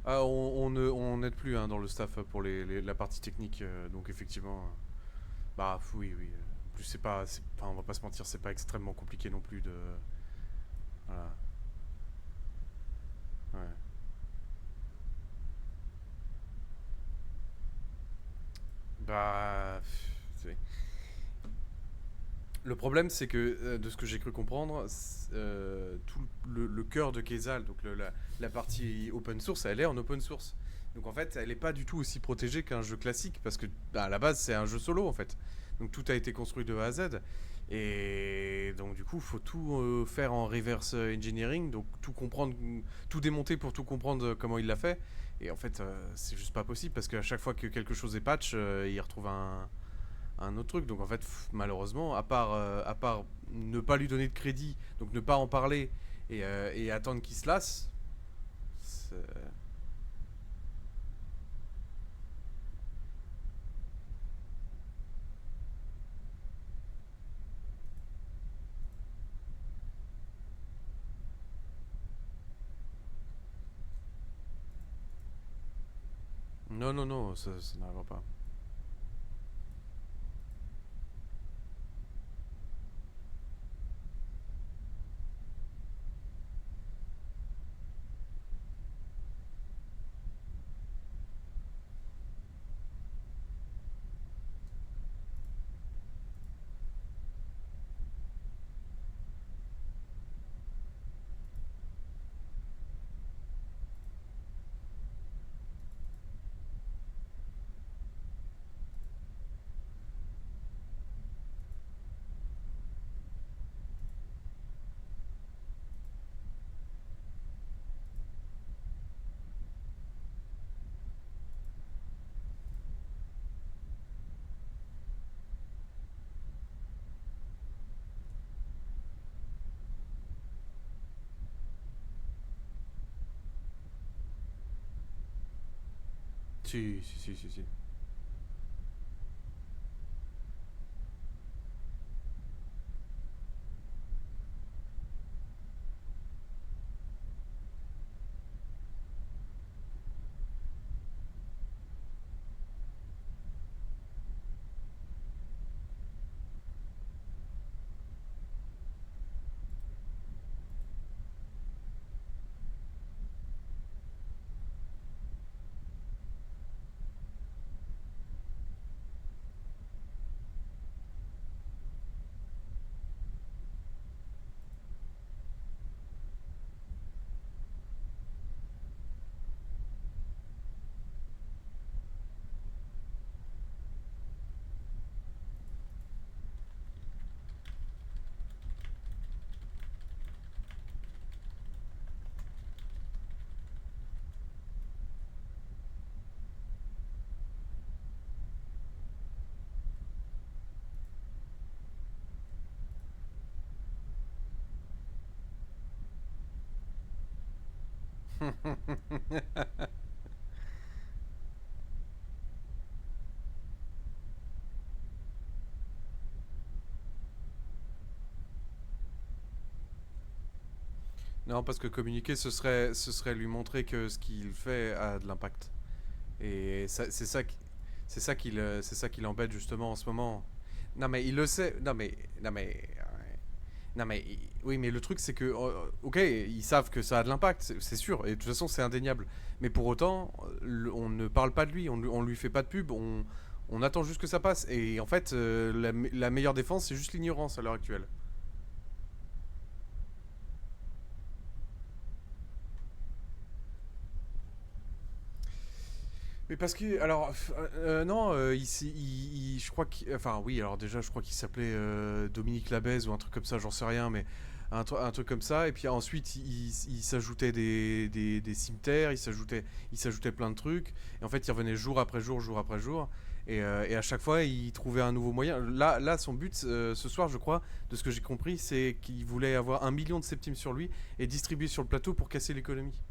Ah, on n'aide plus hein, dans le staff pour la partie technique, donc effectivement, bah oui, oui. En plus enfin, on va pas se mentir, c'est pas extrêmement compliqué non plus de, voilà. Ouais. Bah, le problème, c'est que, de ce que j'ai cru comprendre, tout le cœur de Kezal, donc la partie open source, elle est en open source. Donc en fait, elle n'est pas du tout aussi protégée qu'un jeu classique, parce que à la base, c'est un jeu solo en fait. Donc tout a été construit de A à Z. Et donc du coup, il faut tout faire en reverse engineering, donc tout comprendre, tout démonter pour tout comprendre comment il l'a fait. Et en fait, c'est juste pas possible, parce qu'à chaque fois que quelque chose est patch, il retrouve un autre truc. Donc en fait, malheureusement, à part ne pas lui donner de crédit, donc ne pas en parler et attendre qu'il se lasse, non, non, non, ça n'arrivera pas. Si, si, si, si, si. Non, parce que communiquer, ce serait lui montrer que ce qu'il fait a de l'impact. Et c'est ça qui l'embête justement en ce moment. Non mais il le sait. Oui, mais le truc c'est que, ok, ils savent que ça a de l'impact, c'est sûr, et de toute façon c'est indéniable. Mais pour autant, on ne parle pas de lui, on lui fait pas de pub, on attend juste que ça passe. Et en fait, la meilleure défense, c'est juste l'ignorance à l'heure actuelle. Mais parce que, alors, non, je crois qu'il, enfin oui, alors déjà, je crois qu'il s'appelait Dominique Labèze ou un truc comme ça, j'en sais rien, mais un truc comme ça. Et puis ensuite, il s'ajoutait des cimetières, il s'ajoutait plein de trucs. Et en fait, il revenait jour après jour, jour après jour. Et à chaque fois, il trouvait un nouveau moyen. Là, son but, ce soir, je crois, de ce que j'ai compris, c'est qu'il voulait avoir 1 million de septimes sur lui et distribuer sur le plateau pour casser l'économie.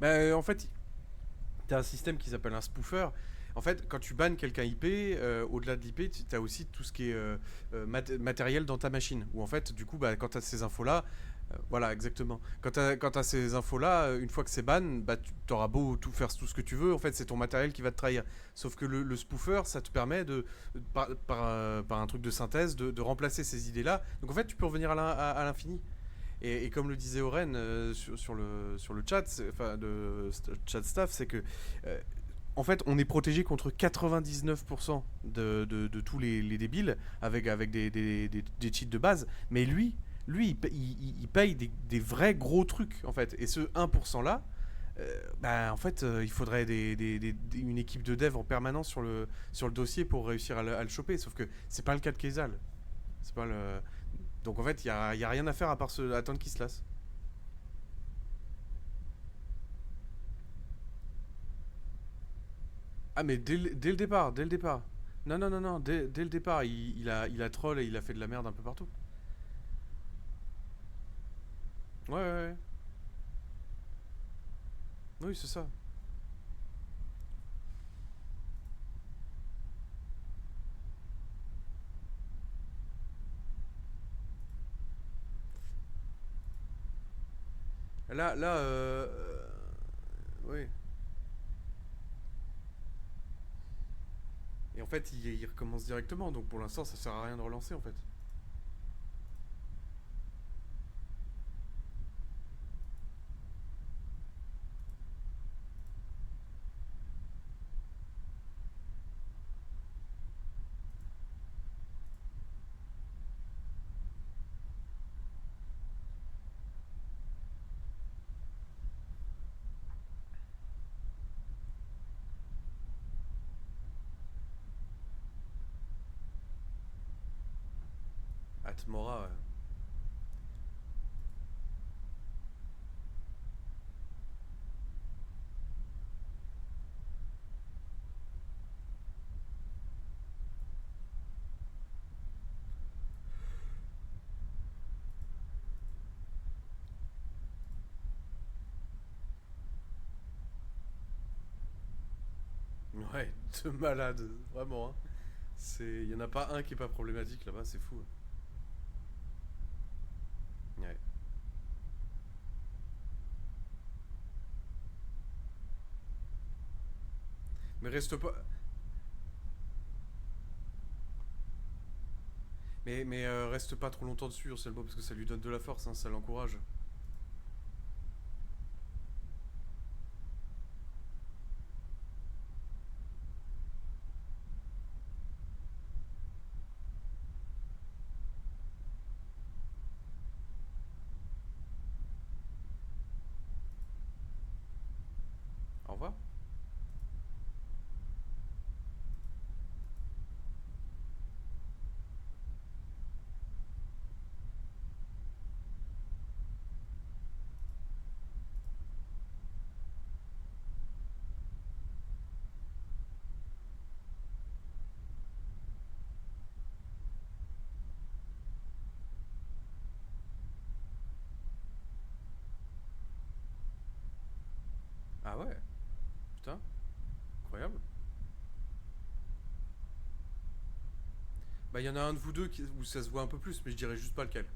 En fait, tu as un système qui s'appelle un spoofer. En fait, quand tu bannes quelqu'un IP, au-delà de l'IP, tu as aussi tout ce qui est matériel dans ta machine. Où en fait, du coup, quand tu as ces infos-là, voilà, exactement. Quand tu as ces infos-là, une fois que c'est ban, tu auras beau faire tout ce que tu veux, en fait, c'est ton matériel qui va te trahir. Sauf que le spoofer, ça te permet, par un truc de synthèse, de remplacer ces idées-là. Donc en fait, tu peux revenir à l'infini. Et comme le disait Oren sur le chat, enfin de chat staff, c'est que en fait on est protégé contre 99% de tous les débiles avec des cheats de base, mais lui il paye des vrais gros trucs en fait. Et ce 1% là, en fait il faudrait une équipe de dev en permanence sur le dossier pour réussir à le choper, sauf que c'est pas le cas de Kezal. C'est pas le... Donc en fait, il y a rien à faire à part attendre qu'il se lasse. Ah mais dès le départ, dès le départ. Non, non, non, non, dès le départ, il a troll et il a fait de la merde un peu partout. Ouais, ouais, ouais. Oui, c'est ça. Là, oui. Et en fait, il recommence directement, donc pour l'instant, ça sert à rien de relancer en fait. Atmora, ouais. Ouais, de malade, vraiment. Hein. Il y en a pas un qui est pas problématique là-bas, c'est fou. Ouais. Mais reste pas. Mais reste pas trop longtemps dessus, Anselmo, parce que ça lui donne de la force, hein, ça l'encourage. Au revoir. Ah ouais. Putain. Incroyable. Bah, il y en a un de vous deux où ça se voit un peu plus, mais je dirais juste pas lequel.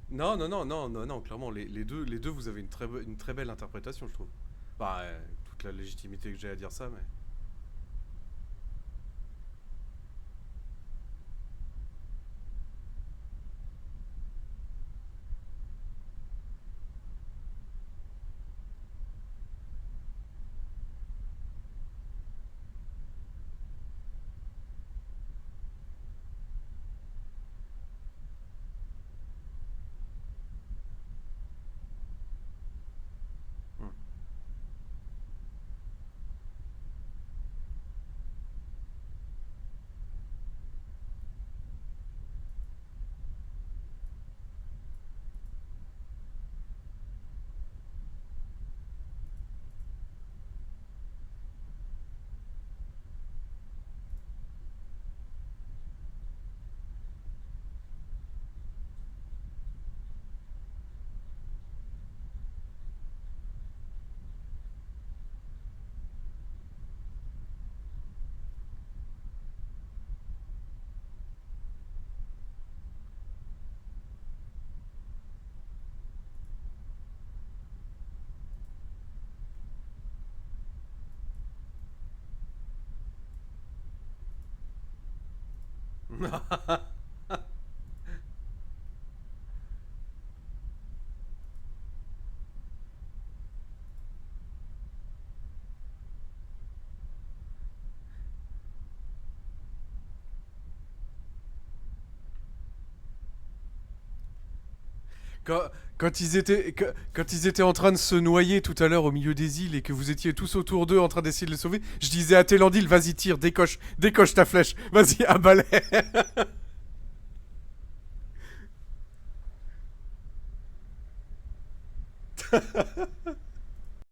Non, non, non, non, non, non, clairement, les deux, vous avez une très belle interprétation, je trouve. Bah, toute la légitimité que j'ai à dire ça, mais... Quand ils étaient en train de se noyer tout à l'heure au milieu des îles et que vous étiez tous autour d'eux en train d'essayer de les sauver, je disais à Télandil, vas-y tire, décoche ta flèche, vas-y à balai.